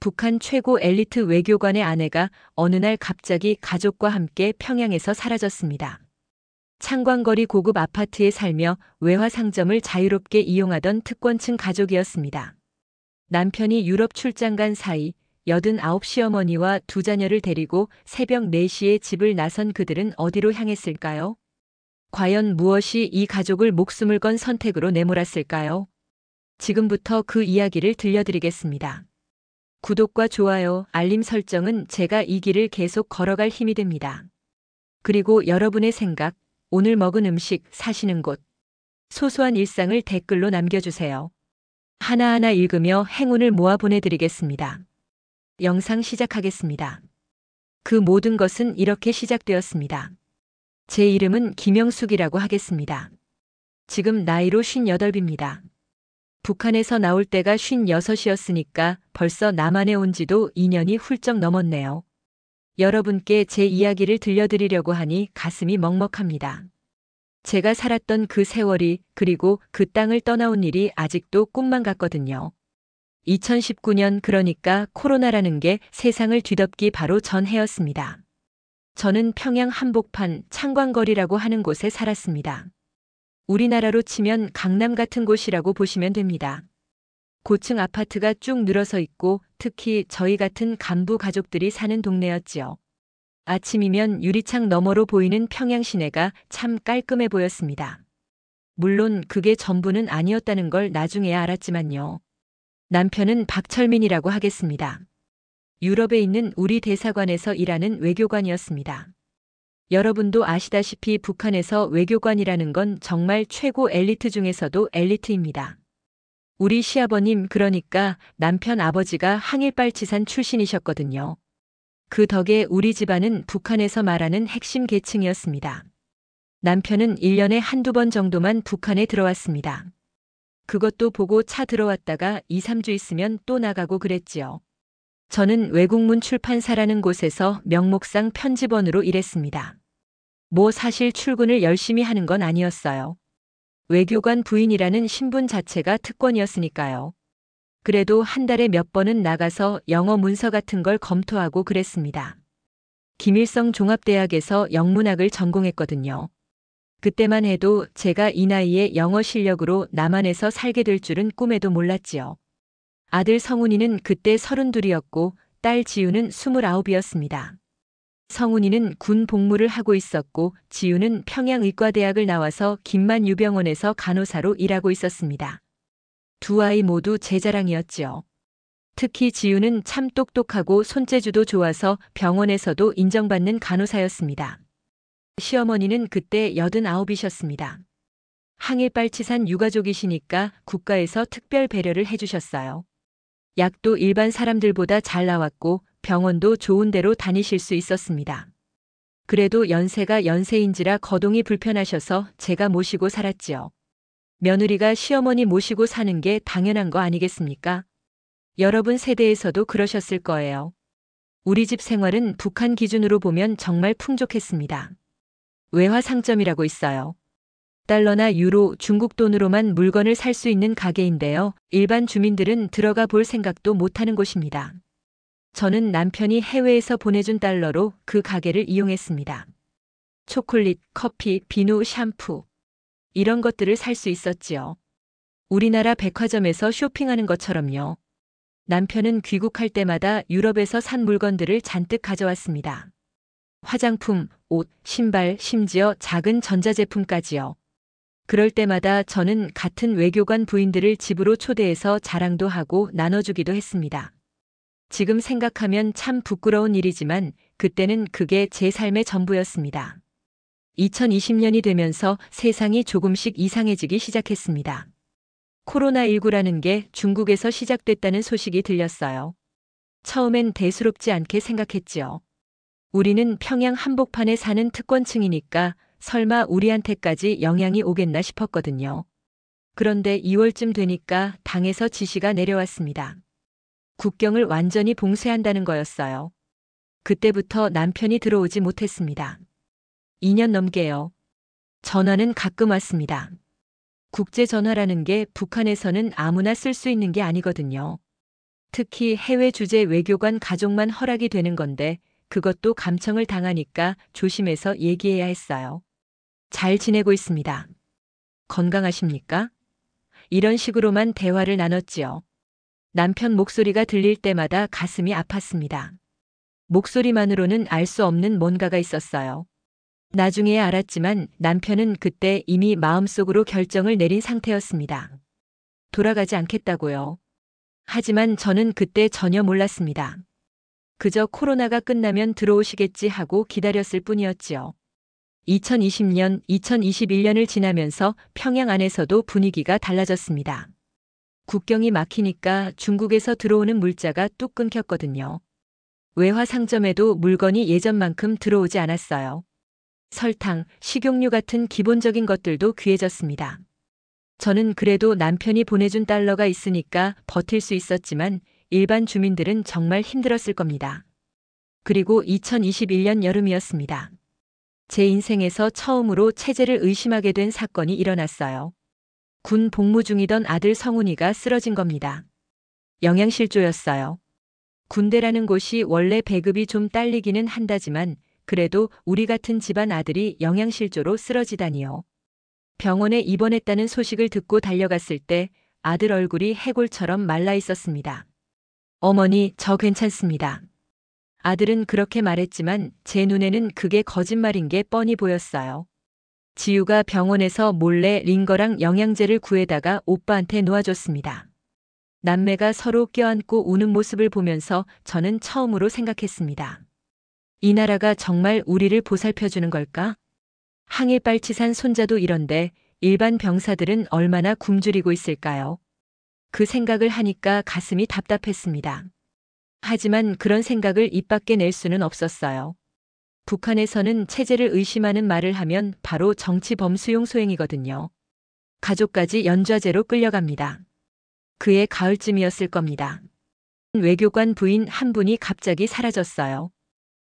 북한 최고 엘리트 외교관의 아내가 어느 날 갑자기 가족과 함께 평양에서 사라졌습니다. 창광거리 고급 아파트에 살며 외화 상점을 자유롭게 이용하던 특권층 가족이었습니다. 남편이 유럽 출장 간 사이 89 시어머니와 두 자녀를 데리고 새벽 4시에 집을 나선 그들은 어디로 향했을까요? 과연 무엇이 이 가족을 목숨을 건 선택으로 내몰았을까요? 지금부터 그 이야기를 들려드리겠습니다. 구독과 좋아요, 알림 설정은 제가 이 길을 계속 걸어갈 힘이 됩니다. 그리고 여러분의 생각, 오늘 먹은 음식, 사시는 곳, 소소한 일상을 댓글로 남겨주세요. 하나하나 읽으며 행운을 모아 보내드리겠습니다. 영상 시작하겠습니다. 그 모든 것은 이렇게 시작되었습니다. 제 이름은 김영숙이라고 하겠습니다. 지금 나이로 58입니다. 북한에서 나올 때가 56이었으니까 벌써 남한에 온 지도 2년이 훌쩍 넘었네요. 여러분께 제 이야기를 들려드리려고 하니 가슴이 먹먹합니다. 제가 살았던 그 세월이 그리고 그 땅을 떠나온 일이 아직도 꿈만 같거든요. 2019년 그러니까 코로나라는 게 세상을 뒤덮기 바로 전해였습니다. 저는 평양 한복판 창광거리라고 하는 곳에 살았습니다. 우리나라로 치면 강남 같은 곳이라고 보시면 됩니다. 고층 아파트가 쭉 늘어서 있고 특히 저희 같은 간부 가족들이 사는 동네였지요. 아침이면 유리창 너머로 보이는 평양 시내가 참 깔끔해 보였습니다. 물론 그게 전부는 아니었다는 걸 나중에야 알았지만요. 남편은 박철민이라고 하겠습니다. 유럽에 있는 우리 대사관에서 일하는 외교관이었습니다. 여러분도 아시다시피 북한에서 외교관이라는 건 정말 최고 엘리트 중에서도 엘리트입니다. 우리 시아버님 그러니까 남편 아버지가 항일빨치산 출신이셨거든요. 그 덕에 우리 집안은 북한에서 말하는 핵심 계층이었습니다. 남편은 1년에 한두 번 정도만 북한에 들어왔습니다. 그것도 보고 차 들어왔다가 2, 3주 있으면 또 나가고 그랬지요. 저는 외국문 출판사라는 곳에서 명목상 편집원으로 일했습니다. 뭐 사실 출근을 열심히 하는 건 아니었어요. 외교관 부인이라는 신분 자체가 특권이었으니까요. 그래도 한 달에 몇 번은 나가서 영어 문서 같은 걸 검토하고 그랬습니다. 김일성 종합대학에서 영문학을 전공했거든요. 그때만 해도 제가 이 나이에 영어 실력으로 남한에서 살게 될 줄은 꿈에도 몰랐지요. 아들 성훈이는 그때 32이었고 딸 지우는 29이었습니다. 성훈이는 군 복무를 하고 있었고 지우는 평양의과대학을 나와서 김만유병원에서 간호사로 일하고 있었습니다. 두 아이 모두 제 자랑이었지요. 특히 지우는 참 똑똑하고 손재주도 좋아서 병원에서도 인정받는 간호사였습니다. 시어머니는 그때 89이셨습니다. 항일빨치산 유가족이시니까 국가에서 특별 배려를 해주셨어요. 약도 일반 사람들보다 잘 나왔고 병원도 좋은 데로 다니실 수 있었습니다. 그래도 연세가 연세인지라 거동이 불편하셔서 제가 모시고 살았지요. 며느리가 시어머니 모시고 사는 게 당연한 거 아니겠습니까? 여러분 세대에서도 그러셨을 거예요. 우리 집 생활은 북한 기준으로 보면 정말 풍족했습니다. 외화 상점이라고 있어요. 달러나 유로, 중국 돈으로만 물건을 살 수 있는 가게인데요. 일반 주민들은 들어가 볼 생각도 못하는 곳입니다. 저는 남편이 해외에서 보내준 달러로 그 가게를 이용했습니다. 초콜릿, 커피, 비누, 샴푸 이런 것들을 살 수 있었지요. 우리나라 백화점에서 쇼핑하는 것처럼요. 남편은 귀국할 때마다 유럽에서 산 물건들을 잔뜩 가져왔습니다. 화장품, 옷, 신발, 심지어 작은 전자제품까지요. 그럴 때마다 저는 같은 외교관 부인들을 집으로 초대해서 자랑도 하고 나눠주기도 했습니다. 지금 생각하면 참 부끄러운 일이지만 그때는 그게 제 삶의 전부였습니다. 2020년이 되면서 세상이 조금씩 이상해지기 시작했습니다. 코로나19라는 게 중국에서 시작됐다는 소식이 들렸어요. 처음엔 대수롭지 않게 생각했지요. 우리는 평양 한복판에 사는 특권층이니까 설마 우리한테까지 영향이 오겠나 싶었거든요. 그런데 2월쯤 되니까 당에서 지시가 내려왔습니다. 국경을 완전히 봉쇄한다는 거였어요. 그때부터 남편이 들어오지 못했습니다. 2년 넘게요. 전화는 가끔 왔습니다. 국제 전화라는 게 북한에서는 아무나 쓸 수 있는 게 아니거든요. 특히 해외 주재 외교관 가족만 허락이 되는 건데 그것도 감청을 당하니까 조심해서 얘기해야 했어요. 잘 지내고 있습니다. 건강하십니까? 이런 식으로만 대화를 나눴지요. 남편 목소리가 들릴 때마다 가슴이 아팠습니다. 목소리만으로는 알 수 없는 뭔가가 있었어요. 나중에 알았지만 남편은 그때 이미 마음속으로 결정을 내린 상태였습니다. 돌아가지 않겠다고요. 하지만 저는 그때 전혀 몰랐습니다. 그저 코로나가 끝나면 들어오시겠지 하고 기다렸을 뿐이었지요. 2020년, 2021년을 지나면서 평양 안에서도 분위기가 달라졌습니다. 국경이 막히니까 중국에서 들어오는 물자가 뚝 끊겼거든요. 외화 상점에도 물건이 예전만큼 들어오지 않았어요. 설탕, 식용유 같은 기본적인 것들도 귀해졌습니다. 저는 그래도 남편이 보내준 달러가 있으니까 버틸 수 있었지만 일반 주민들은 정말 힘들었을 겁니다. 그리고 2021년 여름이었습니다. 제 인생에서 처음으로 체제를 의심하게 된 사건이 일어났어요. 군 복무 중이던 아들 성훈이가 쓰러진 겁니다. 영양실조였어요. 군대라는 곳이 원래 배급이 좀 딸리기는 한다지만 그래도 우리 같은 집안 아들이 영양실조로 쓰러지다니요. 병원에 입원했다는 소식을 듣고 달려갔을 때 아들 얼굴이 해골처럼 말라 있었습니다. 어머니, 저 괜찮습니다. 아들은 그렇게 말했지만 제 눈에는 그게 거짓말인 게 뻔히 보였어요. 지우가 병원에서 몰래 링거랑 영양제를 구해다가 오빠한테 놓아줬습니다. 남매가 서로 껴안고 우는 모습을 보면서 저는 처음으로 생각했습니다. 이 나라가 정말 우리를 보살펴주는 걸까? 항일빨치산 손자도 이런데 일반 병사들은 얼마나 굶주리고 있을까요? 그 생각을 하니까 가슴이 답답했습니다. 하지만 그런 생각을 입 밖에 낼 수는 없었어요. 북한에서는 체제를 의심하는 말을 하면 바로 정치범수용 소행이거든요. 가족까지 연좌제로 끌려갑니다. 그해 가을쯤이었을 겁니다. 외교관 부인 한 분이 갑자기 사라졌어요.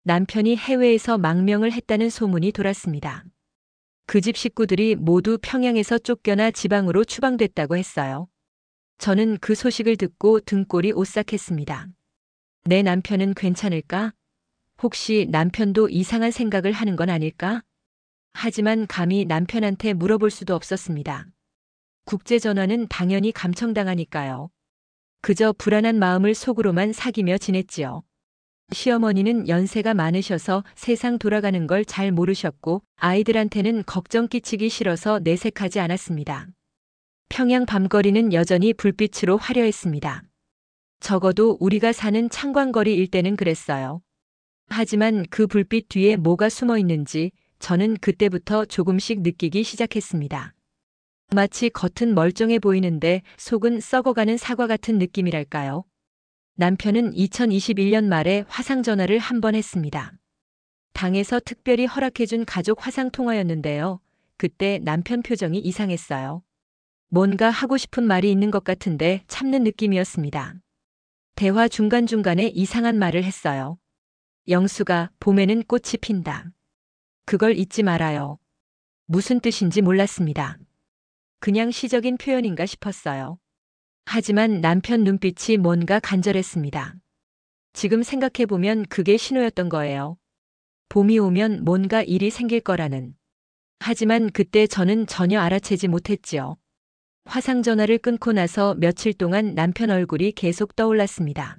남편이 해외에서 망명을 했다는 소문이 돌았습니다. 그 집 식구들이 모두 평양에서 쫓겨나 지방으로 추방됐다고 했어요. 저는 그 소식을 듣고 등골이 오싹했습니다. 내 남편은 괜찮을까? 혹시 남편도 이상한 생각을 하는 건 아닐까? 하지만 감히 남편한테 물어볼 수도 없었습니다. 국제전화는 당연히 감청당하니까요. 그저 불안한 마음을 속으로만 사귀며 지냈지요. 시어머니는 연세가 많으셔서 세상 돌아가는 걸 잘 모르셨고 아이들한테는 걱정 끼치기 싫어서 내색하지 않았습니다. 평양 밤거리는 여전히 불빛으로 화려했습니다. 적어도 우리가 사는 창광거리 일대는 그랬어요. 하지만 그 불빛 뒤에 뭐가 숨어 있는지 저는 그때부터 조금씩 느끼기 시작했습니다. 마치 겉은 멀쩡해 보이는데 속은 썩어가는 사과 같은 느낌이랄까요. 남편은 2021년 말에 화상전화를 한 번 했습니다. 당에서 특별히 허락해준 가족 화상통화였는데요. 그때 남편 표정이 이상했어요. 뭔가 하고 싶은 말이 있는 것 같은데 참는 느낌이었습니다. 대화 중간중간에 이상한 말을 했어요. 영수가 봄에는 꽃이 핀다. 그걸 잊지 말아요. 무슨 뜻인지 몰랐습니다. 그냥 시적인 표현인가 싶었어요. 하지만 남편 눈빛이 뭔가 간절했습니다. 지금 생각해보면 그게 신호였던 거예요. 봄이 오면 뭔가 일이 생길 거라는. 하지만 그때 저는 전혀 알아채지 못했지요. 화상전화를 끊고 나서 며칠 동안 남편 얼굴이 계속 떠올랐습니다.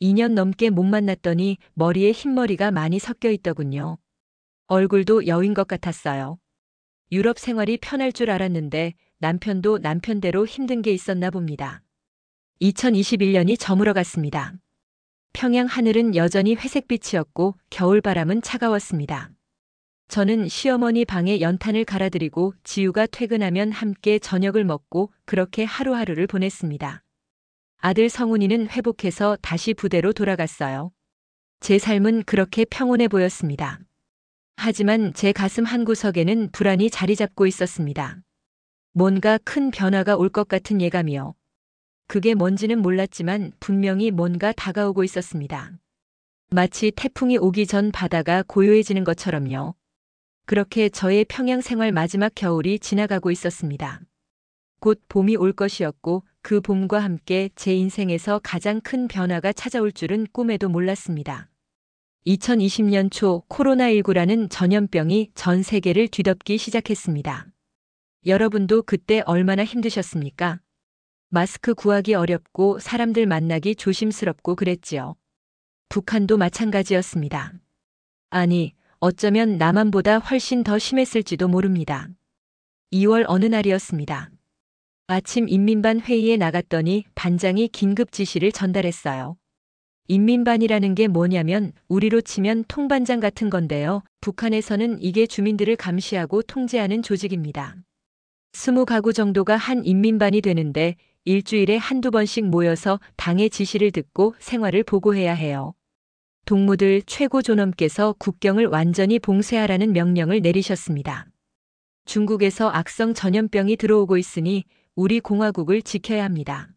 2년 넘게 못 만났더니 머리에 흰머리가 많이 섞여 있더군요. 얼굴도 여인 것 같았어요. 유럽 생활이 편할 줄 알았는데 남편도 남편대로 힘든 게 있었나 봅니다. 2021년이 저물어 갔습니다. 평양 하늘은 여전히 회색빛이었고 겨울바람은 차가웠습니다. 저는 시어머니 방에 연탄을 갈아드리고 지우가 퇴근하면 함께 저녁을 먹고 그렇게 하루하루를 보냈습니다. 아들 성훈이는 회복해서 다시 부대로 돌아갔어요. 제 삶은 그렇게 평온해 보였습니다. 하지만 제 가슴 한구석에는 불안이 자리 잡고 있었습니다. 뭔가 큰 변화가 올 것 같은 예감이요. 그게 뭔지는 몰랐지만 분명히 뭔가 다가오고 있었습니다. 마치 태풍이 오기 전 바다가 고요해지는 것처럼요. 그렇게 저의 평양 생활 마지막 겨울이 지나가고 있었습니다. 곧 봄이 올 것이었고 그 봄과 함께 제 인생에서 가장 큰 변화가 찾아올 줄은 꿈에도 몰랐습니다. 2020년 초 코로나19라는 전염병이 전 세계를 뒤덮기 시작했습니다. 여러분도 그때 얼마나 힘드셨습니까? 마스크 구하기 어렵고 사람들 만나기 조심스럽고 그랬지요. 북한도 마찬가지였습니다. 아니, 어쩌면 남한보다 훨씬 더 심했을지도 모릅니다. 2월 어느 날이었습니다. 아침 인민반 회의에 나갔더니 반장이 긴급 지시를 전달했어요. 인민반이라는 게 뭐냐면 우리로 치면 통반장 같은 건데요. 북한에서는 이게 주민들을 감시하고 통제하는 조직입니다. 20가구 정도가 한 인민반이 되는데 일주일에 한두 번씩 모여서 당의 지시를 듣고 생활을 보고해야 해요. 동무들 최고 존엄께서 국경을 완전히 봉쇄하라는 명령을 내리셨습니다. 중국에서 악성 전염병이 들어오고 있으니 우리 공화국을 지켜야 합니다.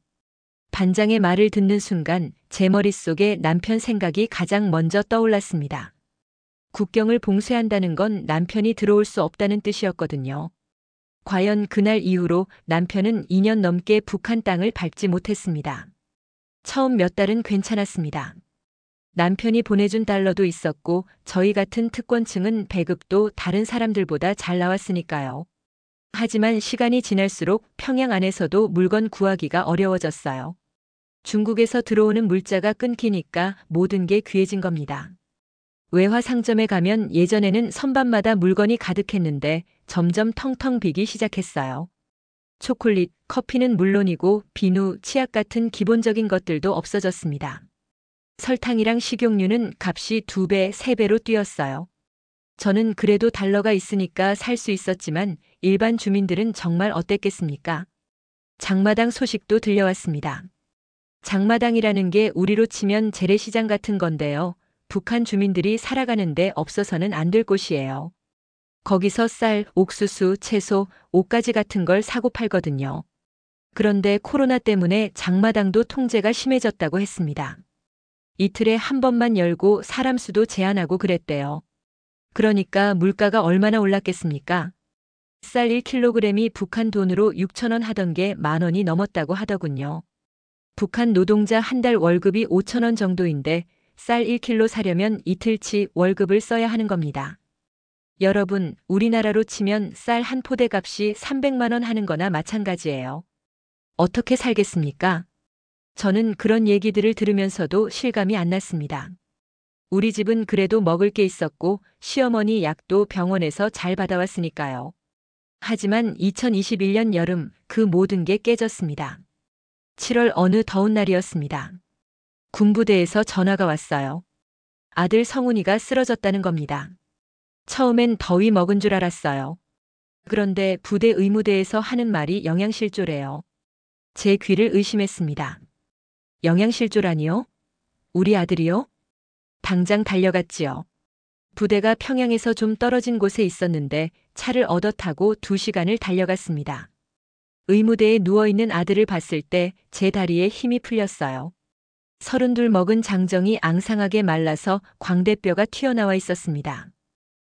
반장의 말을 듣는 순간 제 머릿속에 남편 생각이 가장 먼저 떠올랐습니다. 국경을 봉쇄한다는 건 남편이 들어올 수 없다는 뜻이었거든요. 과연 그날 이후로 남편은 2년 넘게 북한 땅을 밟지 못했습니다. 처음 몇 달은 괜찮았습니다. 남편이 보내준 달러도 있었고 저희 같은 특권층은 배급도 다른 사람들보다 잘 나왔으니까요. 하지만 시간이 지날수록 평양 안에서도 물건 구하기가 어려워졌어요. 중국에서 들어오는 물자가 끊기니까 모든 게 귀해진 겁니다. 외화 상점에 가면 예전에는 선반마다 물건이 가득했는데 점점 텅텅 비기 시작했어요. 초콜릿, 커피는 물론이고 비누, 치약 같은 기본적인 것들도 없어졌습니다. 설탕이랑 식용유는 값이 2배, 3배로 뛰었어요. 저는 그래도 달러가 있으니까 살 수 있었지만 일반 주민들은 정말 어땠겠습니까? 장마당 소식도 들려왔습니다. 장마당이라는 게 우리로 치면 재래시장 같은 건데요. 북한 주민들이 살아가는데 없어서는 안 될 곳이에요. 거기서 쌀, 옥수수, 채소, 옷가지 같은 걸 사고 팔거든요. 그런데 코로나 때문에 장마당도 통제가 심해졌다고 했습니다. 이틀에 한 번만 열고 사람 수도 제한하고 그랬대요. 그러니까 물가가 얼마나 올랐겠습니까? 쌀 1kg이 북한 돈으로 6,000원 하던 게 10,000원이 넘었다고 하더군요. 북한 노동자 한 달 월급이 5,000원 정도인데 쌀 1kg 사려면 이틀치 월급을 써야 하는 겁니다. 여러분, 우리나라로 치면 쌀 한 포대 값이 300만 원 하는 거나 마찬가지예요. 어떻게 살겠습니까? 저는 그런 얘기들을 들으면서도 실감이 안 났습니다. 우리 집은 그래도 먹을 게 있었고 시어머니 약도 병원에서 잘 받아왔으니까요. 하지만 2021년 여름 그 모든 게 깨졌습니다. 7월 어느 더운 날이었습니다. 군부대에서 전화가 왔어요. 아들 성훈이가 쓰러졌다는 겁니다. 처음엔 더위 먹은 줄 알았어요. 그런데 부대 의무대에서 하는 말이 영양실조래요. 제 귀를 의심했습니다. 영양실조라니요? 우리 아들이요? 당장 달려갔지요. 부대가 평양에서 좀 떨어진 곳에 있었는데 차를 얻어 타고 2시간을 달려갔습니다. 의무대에 누워있는 아들을 봤을 때 제 다리에 힘이 풀렸어요. 32 먹은 장정이 앙상하게 말라서 광대뼈가 튀어나와 있었습니다.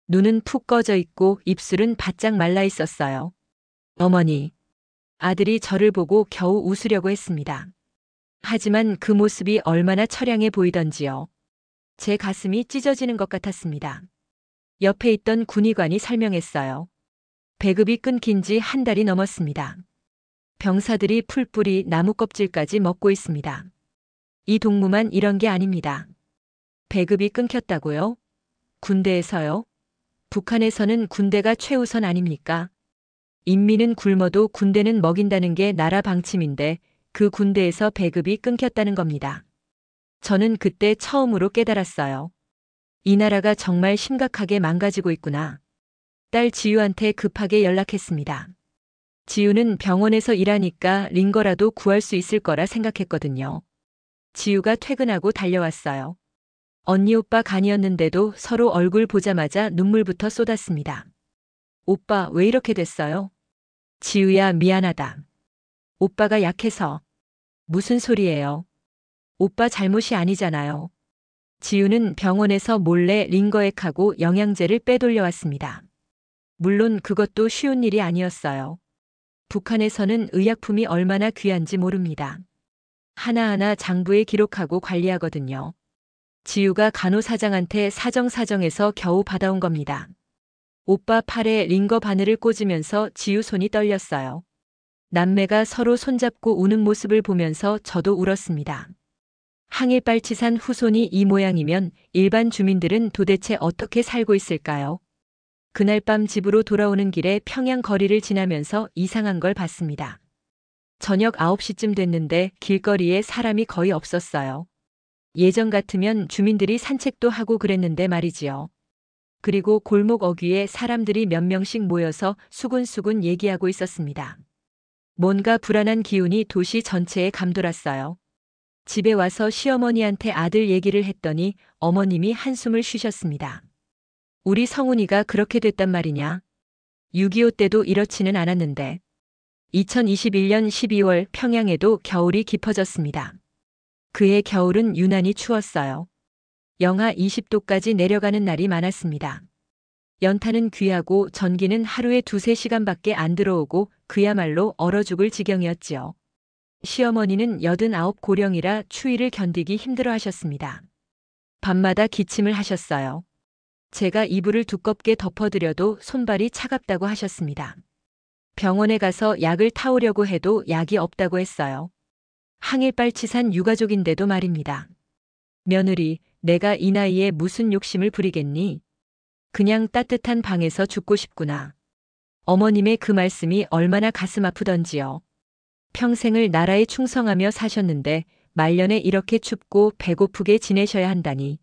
눈은 푹 꺼져 있고 입술은 바짝 말라 있었어요. 어머니. 아들이 저를 보고 겨우 웃으려고 했습니다. 하지만 그 모습이 얼마나 처량해 보이던지요. 제 가슴이 찢어지는 것 같았습니다. 옆에 있던 군의관이 설명했어요. 배급이 끊긴 지 한 달이 넘었습니다. 병사들이 풀뿌리 나무 껍질까지 먹고 있습니다. 이 동무만 이런 게 아닙니다. 배급이 끊겼다고요? 군대에서요? 북한에서는 군대가 최우선 아닙니까? 인민은 굶어도 군대는 먹인다는 게 나라 방침인데 그 군대에서 배급이 끊겼다는 겁니다. 저는 그때 처음으로 깨달았어요. 이 나라가 정말 심각하게 망가지고 있구나. 딸 지유한테 급하게 연락했습니다. 지유는 병원에서 일하니까 링거라도 구할 수 있을 거라 생각했거든요. 지유가 퇴근하고 달려왔어요. 언니 오빠 간이었는데도 서로 얼굴 보자마자 눈물부터 쏟았습니다. 오빠 왜 이렇게 됐어요? 지유야 미안하다. 오빠가 약해서. 무슨 소리예요? 오빠 잘못이 아니잖아요. 지유는 병원에서 몰래 링거액하고 영양제를 빼돌려왔습니다. 물론 그것도 쉬운 일이 아니었어요. 북한에서는 의약품이 얼마나 귀한지 모릅니다. 하나하나 장부에 기록하고 관리하거든요. 지우가 간호사장한테 사정사정해서 겨우 받아온 겁니다. 오빠 팔에 링거 바늘을 꽂으면서 지우 손이 떨렸어요. 남매가 서로 손잡고 우는 모습을 보면서 저도 울었습니다. 항일빨치산 후손이 이 모양이면 일반 주민들은 도대체 어떻게 살고 있을까요? 그날 밤 집으로 돌아오는 길에 평양 거리를 지나면서 이상한 걸 봤습니다. 저녁 9시쯤 됐는데 길거리에 사람이 거의 없었어요. 예전 같으면 주민들이 산책도 하고 그랬는데 말이지요. 그리고 골목 어귀에 사람들이 몇 명씩 모여서 수군수군 얘기하고 있었습니다. 뭔가 불안한 기운이 도시 전체에 감돌았어요. 집에 와서 시어머니한테 아들 얘기를 했더니 어머님이 한숨을 쉬셨습니다. 우리 성훈이가 그렇게 됐단 말이냐? 6.25 때도 이렇지는 않았는데. 2021년 12월 평양에도 겨울이 깊어졌습니다. 그해 겨울은 유난히 추웠어요. 영하 20도까지 내려가는 날이 많았습니다. 연탄은 귀하고 전기는 하루에 2~3시간밖에 안 들어오고 그야말로 얼어 죽을 지경이었지요. 시어머니는 89 고령이라 추위를 견디기 힘들어 하셨습니다. 밤마다 기침을 하셨어요. 제가 이불을 두껍게 덮어드려도 손발이 차갑다고 하셨습니다. 병원에 가서 약을 타오려고 해도 약이 없다고 했어요. 항일빨치산 유가족인데도 말입니다. 며느리, 내가 이 나이에 무슨 욕심을 부리겠니? 그냥 따뜻한 방에서 죽고 싶구나. 어머님의 그 말씀이 얼마나 가슴 아프던지요. 평생을 나라에 충성하며 사셨는데 말년에 이렇게 춥고 배고프게 지내셔야 한다니.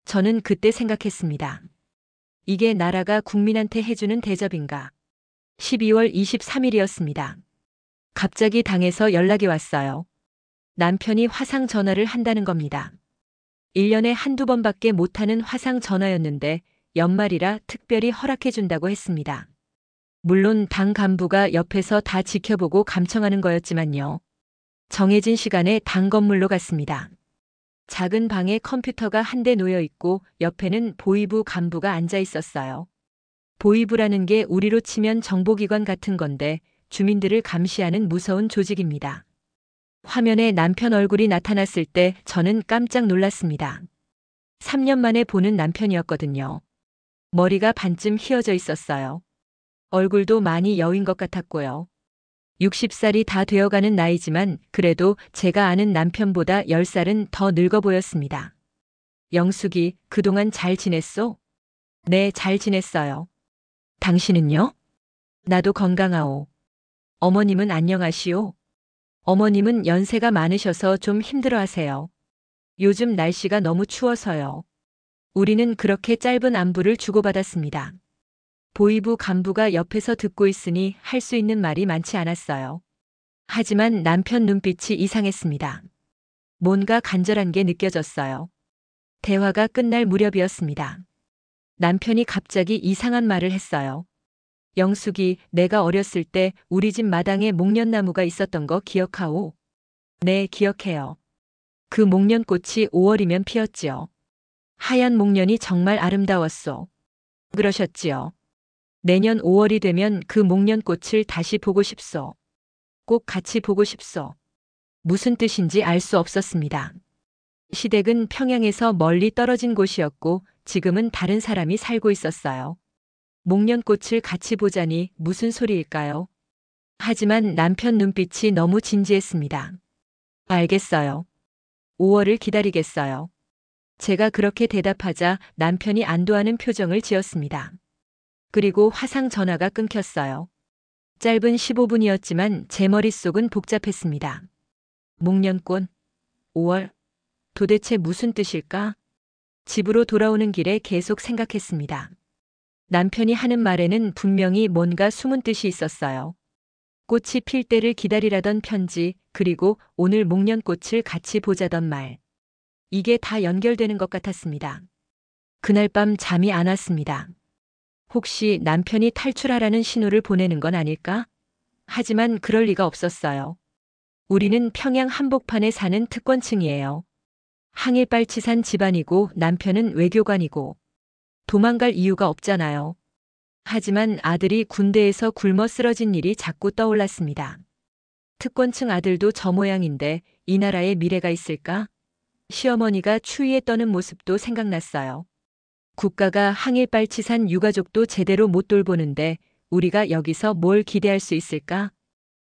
저는 그때 생각했습니다. 이게 나라가 국민한테 해주는 대접인가? 12월 23일이었습니다. 갑자기 당에서 연락이 왔어요. 남편이 화상 전화를 한다는 겁니다. 1년에 한두 번밖에 못하는 화상 전화였는데 연말이라 특별히 허락해준다고 했습니다. 물론 당 간부가 옆에서 다 지켜보고 감청하는 거였지만요. 정해진 시간에 당 건물로 갔습니다. 작은 방에 컴퓨터가 한 대 놓여 있고 옆에는 보위부 간부가 앉아 있었어요. 보위부라는 게 우리로 치면 정보기관 같은 건데 주민들을 감시하는 무서운 조직입니다. 화면에 남편 얼굴이 나타났을 때 저는 깜짝 놀랐습니다. 3년 만에 보는 남편이었거든요. 머리가 반쯤 휘어져 있었어요. 얼굴도 많이 여윈 것 같았고요. 60살이 다 되어가는 나이지만 그래도 제가 아는 남편보다 10살은 더 늙어 보였습니다. 영숙이, 그동안 잘 지냈소? 네, 잘 지냈어요. 당신은요? 나도 건강하오. 어머님은 안녕하시오? 어머님은 연세가 많으셔서 좀 힘들어하세요. 요즘 날씨가 너무 추워서요. 우리는 그렇게 짧은 안부를 주고받았습니다. 보위부 간부가 옆에서 듣고 있으니 할 수 있는 말이 많지 않았어요. 하지만 남편 눈빛이 이상했습니다. 뭔가 간절한 게 느껴졌어요. 대화가 끝날 무렵이었습니다. 남편이 갑자기 이상한 말을 했어요. 영숙이, 내가 어렸을 때 우리 집 마당에 목련나무가 있었던 거 기억하오? 네, 기억해요. 그 목련꽃이 5월이면 피었지요. 하얀 목련이 정말 아름다웠소. 그러셨지요. 내년 5월이 되면 그 목련꽃을 다시 보고 싶소. 꼭 같이 보고 싶소. 무슨 뜻인지 알 수 없었습니다. 시댁은 평양에서 멀리 떨어진 곳이었고 지금은 다른 사람이 살고 있었어요. 목련꽃을 같이 보자니 무슨 소리일까요? 하지만 남편 눈빛이 너무 진지했습니다. 알겠어요. 5월을 기다리겠어요. 제가 그렇게 대답하자 남편이 안도하는 표정을 지었습니다. 그리고 화상 전화가 끊겼어요. 짧은 15분이었지만 제 머릿속은 복잡했습니다. 목련꽃, 5월, 도대체 무슨 뜻일까? 집으로 돌아오는 길에 계속 생각했습니다. 남편이 하는 말에는 분명히 뭔가 숨은 뜻이 있었어요. 꽃이 필 때를 기다리라던 편지, 그리고 오늘 목련꽃을 같이 보자던 말. 이게 다 연결되는 것 같았습니다. 그날 밤 잠이 안 왔습니다. 혹시 남편이 탈출하라는 신호를 보내는 건 아닐까? 하지만 그럴 리가 없었어요. 우리는 평양 한복판에 사는 특권층이에요. 항일빨치산 집안이고 남편은 외교관이고 도망갈 이유가 없잖아요. 하지만 아들이 군대에서 굶어 쓰러진 일이 자꾸 떠올랐습니다. 특권층 아들도 저 모양인데 이 나라에 미래가 있을까? 시어머니가 추위에 떠는 모습도 생각났어요. 국가가 항일발치산 유가족도 제대로 못 돌보는데 우리가 여기서 뭘 기대할 수 있을까?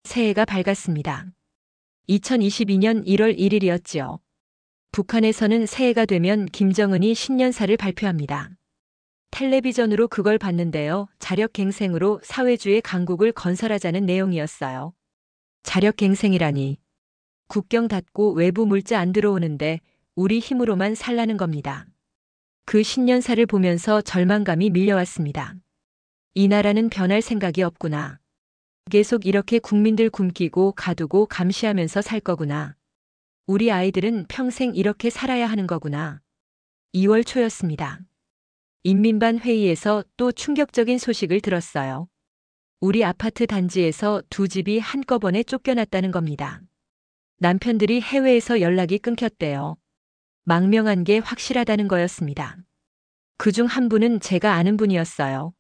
새해가 밝았습니다. 2022년 1월 1일이었지요. 북한에서는 새해가 되면 김정은이 신년사를 발표합니다. 텔레비전으로 그걸 봤는데요. 자력갱생으로 사회주의 강국을 건설하자는 내용이었어요. 자력갱생이라니. 국경 닫고 외부 물자 안 들어오는데 우리 힘으로만 살라는 겁니다. 그 신년사를 보면서 절망감이 밀려왔습니다. 이 나라는 변할 생각이 없구나. 계속 이렇게 국민들 굶기고 가두고 감시하면서 살 거구나. 우리 아이들은 평생 이렇게 살아야 하는 거구나. 2월 초였습니다. 인민반 회의에서 또 충격적인 소식을 들었어요. 우리 아파트 단지에서 두 집이 한꺼번에 쫓겨났다는 겁니다. 남편들이 해외에서 연락이 끊겼대요. 망명한 게 확실하다는 거였습니다. 그중 한 분은 제가 아는 분이었어요.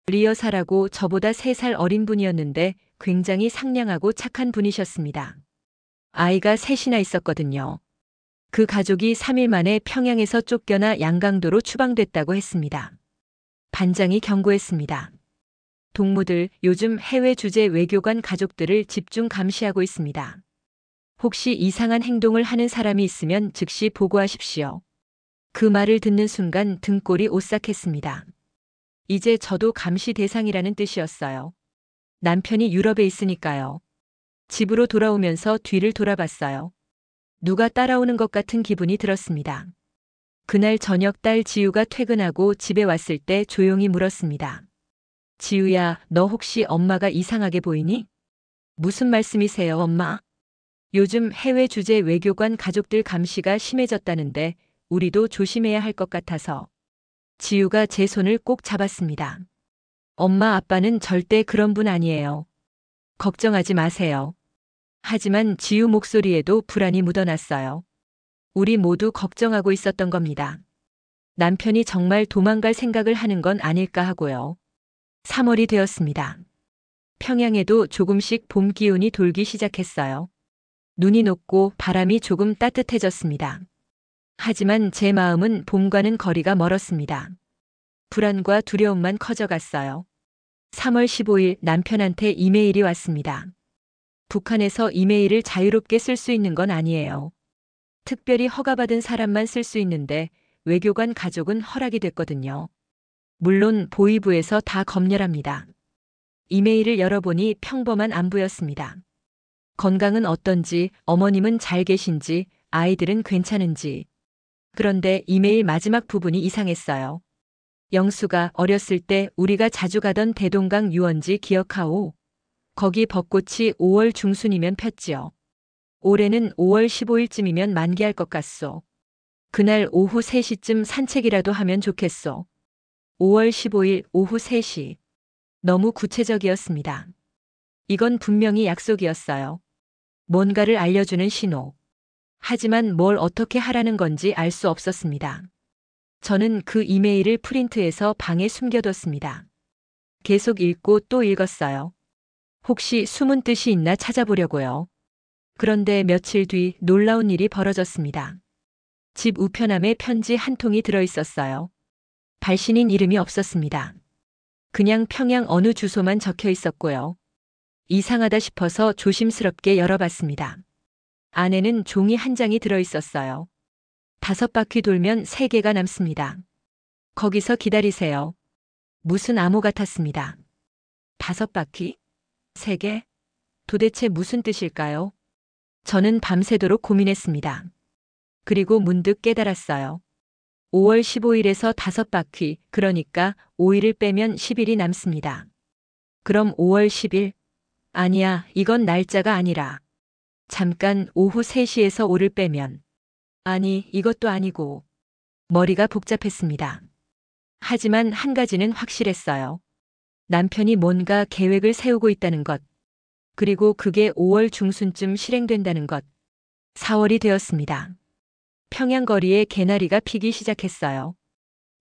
리여사라고 저보다 3살 어린 분이었는데 굉장히 상냥하고 착한 분이셨습니다. 아이가 셋이나 있었거든요. 그 가족이 3일 만에 평양에서 쫓겨나 양강도로 추방됐다고 했습니다. 반장이 경고했습니다. 동무들, 요즘 해외 주재 외교관 가족들을 집중 감시하고 있습니다. 혹시 이상한 행동을 하는 사람이 있으면 즉시 보고하십시오. 그 말을 듣는 순간 등골이 오싹했습니다. 이제 저도 감시 대상이라는 뜻이었어요. 남편이 유럽에 있으니까요. 집으로 돌아오면서 뒤를 돌아봤어요. 누가 따라오는 것 같은 기분이 들었습니다. 그날 저녁 딸 지우가 퇴근하고 집에 왔을 때 조용히 물었습니다. 지우야, 너 혹시 엄마가 이상하게 보이니? 무슨 말씀이세요, 엄마? 요즘 해외 주재 외교관 가족들 감시가 심해졌다는데 우리도 조심해야 할 것 같아서. 지우가 제 손을 꼭 잡았습니다. 엄마 아빠는 절대 그런 분 아니에요. 걱정하지 마세요. 하지만 지우 목소리에도 불안이 묻어났어요. 우리 모두 걱정하고 있었던 겁니다. 남편이 정말 도망갈 생각을 하는 건 아닐까 하고요. 3월이 되었습니다. 평양에도 조금씩 봄 기운이 돌기 시작했어요. 눈이 녹고 바람이 조금 따뜻해졌습니다. 하지만 제 마음은 봄과는 거리가 멀었습니다. 불안과 두려움만 커져갔어요. 3월 15일 남편한테 이메일이 왔습니다. 북한에서 이메일을 자유롭게 쓸 수 있는 건 아니에요. 특별히 허가받은 사람만 쓸 수 있는데 외교관 가족은 허락이 됐거든요. 물론 보위부에서 다 검열합니다. 이메일을 열어보니 평범한 안부였습니다. 건강은 어떤지, 어머님은 잘 계신지, 아이들은 괜찮은지. 그런데 이메일 마지막 부분이 이상했어요. 영수가 어렸을 때 우리가 자주 가던 대동강 유원지 기억하오. 거기 벚꽃이 5월 중순이면 폈지요. 올해는 5월 15일쯤이면 만개할 것 같소. 그날 오후 3시쯤 산책이라도 하면 좋겠소. 5월 15일 오후 3시. 너무 구체적이었습니다. 이건 분명히 약속이었어요. 뭔가를 알려주는 신호. 하지만 뭘 어떻게 하라는 건지 알 수 없었습니다. 저는 그 이메일을 프린트해서 방에 숨겨뒀습니다. 계속 읽고 또 읽었어요. 혹시 숨은 뜻이 있나 찾아보려고요. 그런데 며칠 뒤 놀라운 일이 벌어졌습니다. 집 우편함에 편지 한 통이 들어있었어요. 발신인 이름이 없었습니다. 그냥 평양 어느 주소만 적혀 있었고요. 이상하다 싶어서 조심스럽게 열어봤습니다. 안에는 종이 한 장이 들어있었어요. 5바퀴 돌면 3개가 남습니다. 거기서 기다리세요. 무슨 암호 같았습니다. 5바퀴? 3개? 도대체 무슨 뜻일까요? 저는 밤새도록 고민했습니다. 그리고 문득 깨달았어요. 5월 15일에서 5바퀴, 그러니까 5일을 빼면 10일이 남습니다. 그럼 5월 10일? 아니야, 이건 날짜가 아니라. 잠깐 오후 3시에서 5를 빼면. 아니, 이것도 아니고. 머리가 복잡했습니다. 하지만 한 가지는 확실했어요. 남편이 뭔가 계획을 세우고 있다는 것. 그리고 그게 5월 중순쯤 실행된다는 것. 4월이 되었습니다. 평양 거리에 개나리가 피기 시작했어요.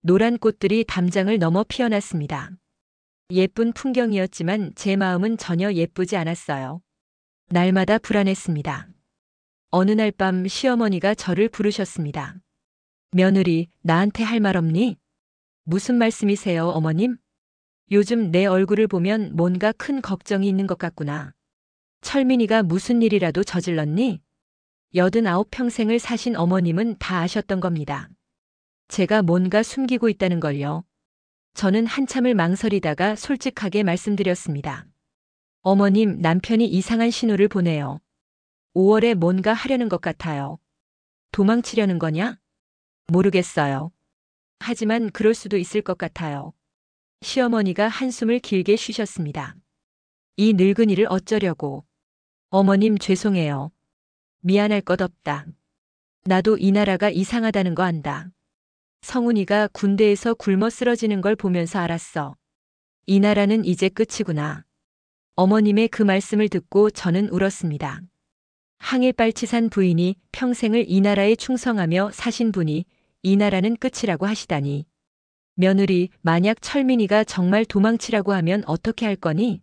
노란 꽃들이 담장을 넘어 피어났습니다. 예쁜 풍경이었지만 제 마음은 전혀 예쁘지 않았어요. 날마다 불안했습니다. 어느 날 밤 시어머니가 저를 부르셨습니다. 며느리, 나한테 할 말 없니? 무슨 말씀이세요, 어머님? 요즘 내 얼굴을 보면 뭔가 큰 걱정이 있는 것 같구나. 철민이가 무슨 일이라도 저질렀니? 89 평생을 사신 어머님은 다 아셨던 겁니다. 제가 뭔가 숨기고 있다는 걸요. 저는 한참을 망설이다가 솔직하게 말씀드렸습니다. 어머님, 남편이 이상한 신호를 보내요. 5월에 뭔가 하려는 것 같아요. 도망치려는 거냐? 모르겠어요. 하지만 그럴 수도 있을 것 같아요. 시어머니가 한숨을 길게 쉬셨습니다. 이 늙은이를 어쩌려고. 어머님 죄송해요. 미안할 것 없다. 나도 이 나라가 이상하다는 거 안다. 성훈이가 군대에서 굶어 쓰러지는 걸 보면서 알았어. 이 나라는 이제 끝이구나. 어머님의 그 말씀을 듣고 저는 울었습니다. 항일빨치산 부인이 평생을 이 나라에 충성하며 사신 분이 이 나라는 끝이라고 하시다니. 며느리, 만약 철민이가 정말 도망치라고 하면 어떻게 할 거니?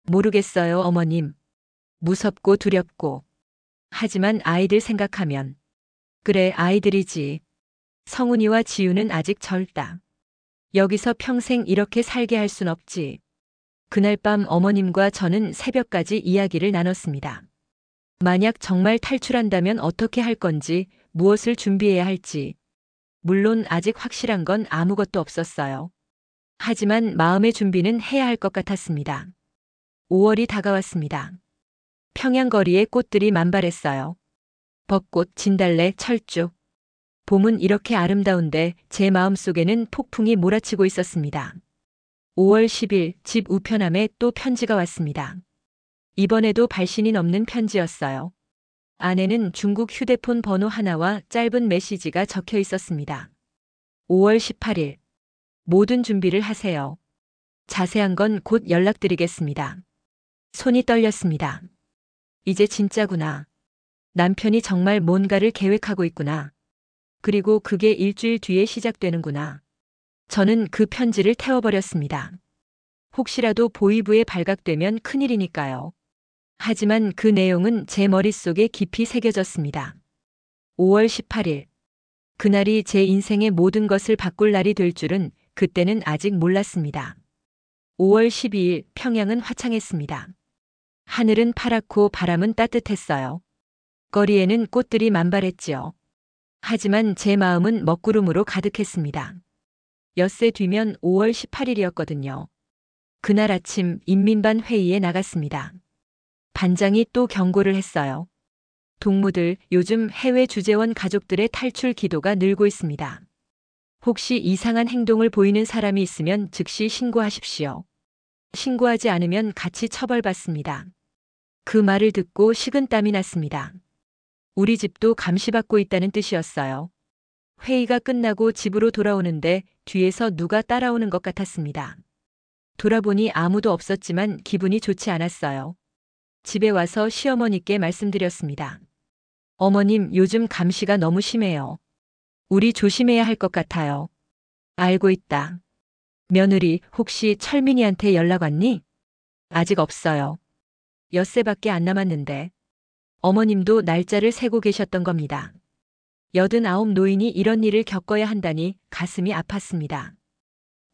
모르겠어요, 어머님. 무섭고 두렵고. 하지만 아이들 생각하면. 그래, 아이들이지. 성훈이와 지우는 아직 젊다. 여기서 평생 이렇게 살게 할 순 없지. 그날 밤 어머님과 저는 새벽까지 이야기를 나눴습니다. 만약 정말 탈출한다면 어떻게 할 건지, 무엇을 준비해야 할지. 물론 아직 확실한 건 아무것도 없었어요. 하지만 마음의 준비는 해야 할 것 같았습니다. 5월이 다가왔습니다. 평양 거리에 꽃들이 만발했어요. 벚꽃, 진달래, 철쭉. 봄은 이렇게 아름다운데 제 마음속에는 폭풍이 몰아치고 있었습니다. 5월 10일 집 우편함에 또 편지가 왔습니다. 이번에도 발신이 넘는 편지였어요. 안에는 중국 휴대폰 번호 하나와 짧은 메시지가 적혀 있었습니다. 5월 18일. 모든 준비를 하세요. 자세한 건 곧 연락드리겠습니다. 손이 떨렸습니다. 이제 진짜구나. 남편이 정말 뭔가를 계획하고 있구나. 그리고 그게 일주일 뒤에 시작되는구나. 저는 그 편지를 태워버렸습니다. 혹시라도 보위부에 발각되면 큰일이니까요. 하지만 그 내용은 제 머릿속에 깊이 새겨졌습니다. 5월 18일. 그날이 제 인생의 모든 것을 바꿀 날이 될 줄은 그때는 아직 몰랐습니다. 5월 12일 평양은 화창했습니다. 하늘은 파랗고 바람은 따뜻했어요. 거리에는 꽃들이 만발했지요. 하지만 제 마음은 먹구름으로 가득했습니다. 엿새 뒤면 5월 18일이었거든요. 그날 아침 인민반 회의에 나갔습니다. 반장이 또 경고를 했어요. 동무들, 요즘 해외 주재원 가족들의 탈출 기도가 늘고 있습니다. 혹시 이상한 행동을 보이는 사람이 있으면 즉시 신고하십시오. 신고하지 않으면 같이 처벌받습니다. 그 말을 듣고 식은땀이 났습니다. 우리 집도 감시받고 있다는 뜻이었어요. 회의가 끝나고 집으로 돌아오는데 뒤에서 누가 따라오는 것 같았습니다. 돌아보니 아무도 없었지만 기분이 좋지 않았어요. 집에 와서 시어머니께 말씀드렸습니다. 어머님, 요즘 감시가 너무 심해요. 우리 조심해야 할 것 같아요. 알고 있다. 며느리, 혹시 철민이한테 연락 왔니? 아직 없어요. 엿새밖에 안 남았는데. 어머님도 날짜를 세고 계셨던 겁니다. 89 노인이 이런 일을 겪어야 한다니 가슴이 아팠습니다.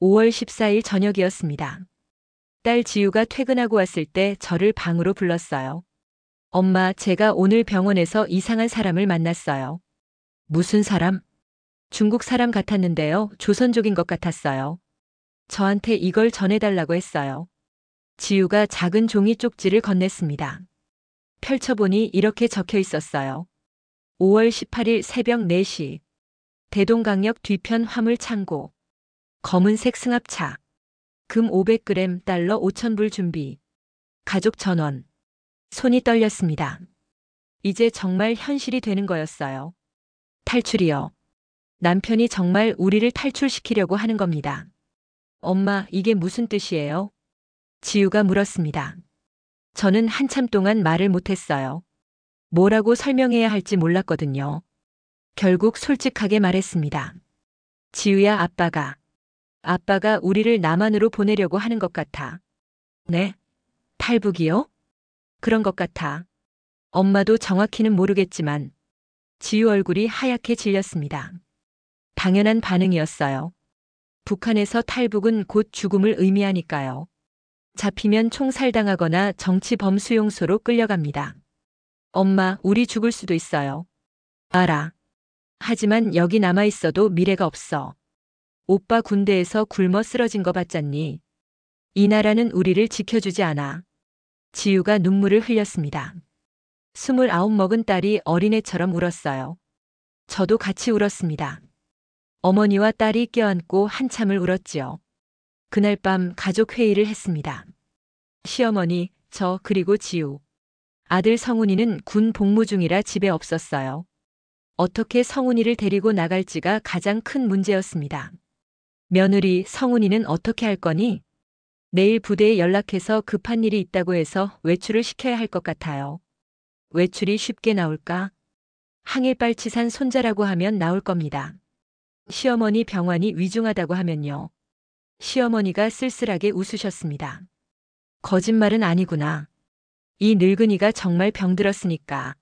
5월 14일 저녁이었습니다. 딸 지우가 퇴근하고 왔을 때 저를 방으로 불렀어요. 엄마, 제가 오늘 병원에서 이상한 사람을 만났어요. 무슨 사람? 중국 사람 같았는데요. 조선족인 것 같았어요. 저한테 이걸 전해달라고 했어요. 지우가 작은 종이 쪽지를 건넸습니다. 펼쳐보니 이렇게 적혀 있었어요. 5월 18일 새벽 4시. 대동강역 뒤편 화물 창고. 검은색 승합차. 금 500g, 달러 5,000불 준비. 가족 전원. 손이 떨렸습니다. 이제 정말 현실이 되는 거였어요. 탈출이요. 남편이 정말 우리를 탈출시키려고 하는 겁니다. 엄마, 이게 무슨 뜻이에요? 지우가 물었습니다. 저는 한참 동안 말을 못했어요. 뭐라고 설명해야 할지 몰랐거든요. 결국 솔직하게 말했습니다. 지우야, 아빠가 아빠가 우리를 남한으로 보내려고 하는 것 같아. 네? 탈북이요? 그런 것 같아. 엄마도 정확히는 모르겠지만 지유 얼굴이 하얗게 질렸습니다. 당연한 반응이었어요. 북한에서 탈북은 곧 죽음을 의미하니까요. 잡히면 총살당하거나 정치범수용소로 끌려갑니다. 엄마, 우리 죽을 수도 있어요. 알아. 하지만 여기 남아있어도 미래가 없어. 오빠 군대에서 굶어 쓰러진 거 봤잖니. 이 나라는 우리를 지켜주지 않아. 지유가 눈물을 흘렸습니다. 29 먹은 딸이 어린애처럼 울었어요. 저도 같이 울었습니다. 어머니와 딸이 껴안고 한참을 울었지요. 그날 밤 가족 회의를 했습니다. 시어머니, 저 그리고 지우. 아들 성훈이는 군 복무 중이라 집에 없었어요. 어떻게 성훈이를 데리고 나갈지가 가장 큰 문제였습니다. 며느리 성훈이는 어떻게 할 거니? 내일 부대에 연락해서 급한 일이 있다고 해서 외출을 시켜야 할 것 같아요. 외출이 쉽게 나올까? 항일빨치산 손자라고 하면 나올 겁니다. 시어머니 병환이 위중하다고 하면요. 시어머니가 쓸쓸하게 웃으셨습니다. 거짓말은 아니구나. 이 늙은이가 정말 병들었으니까.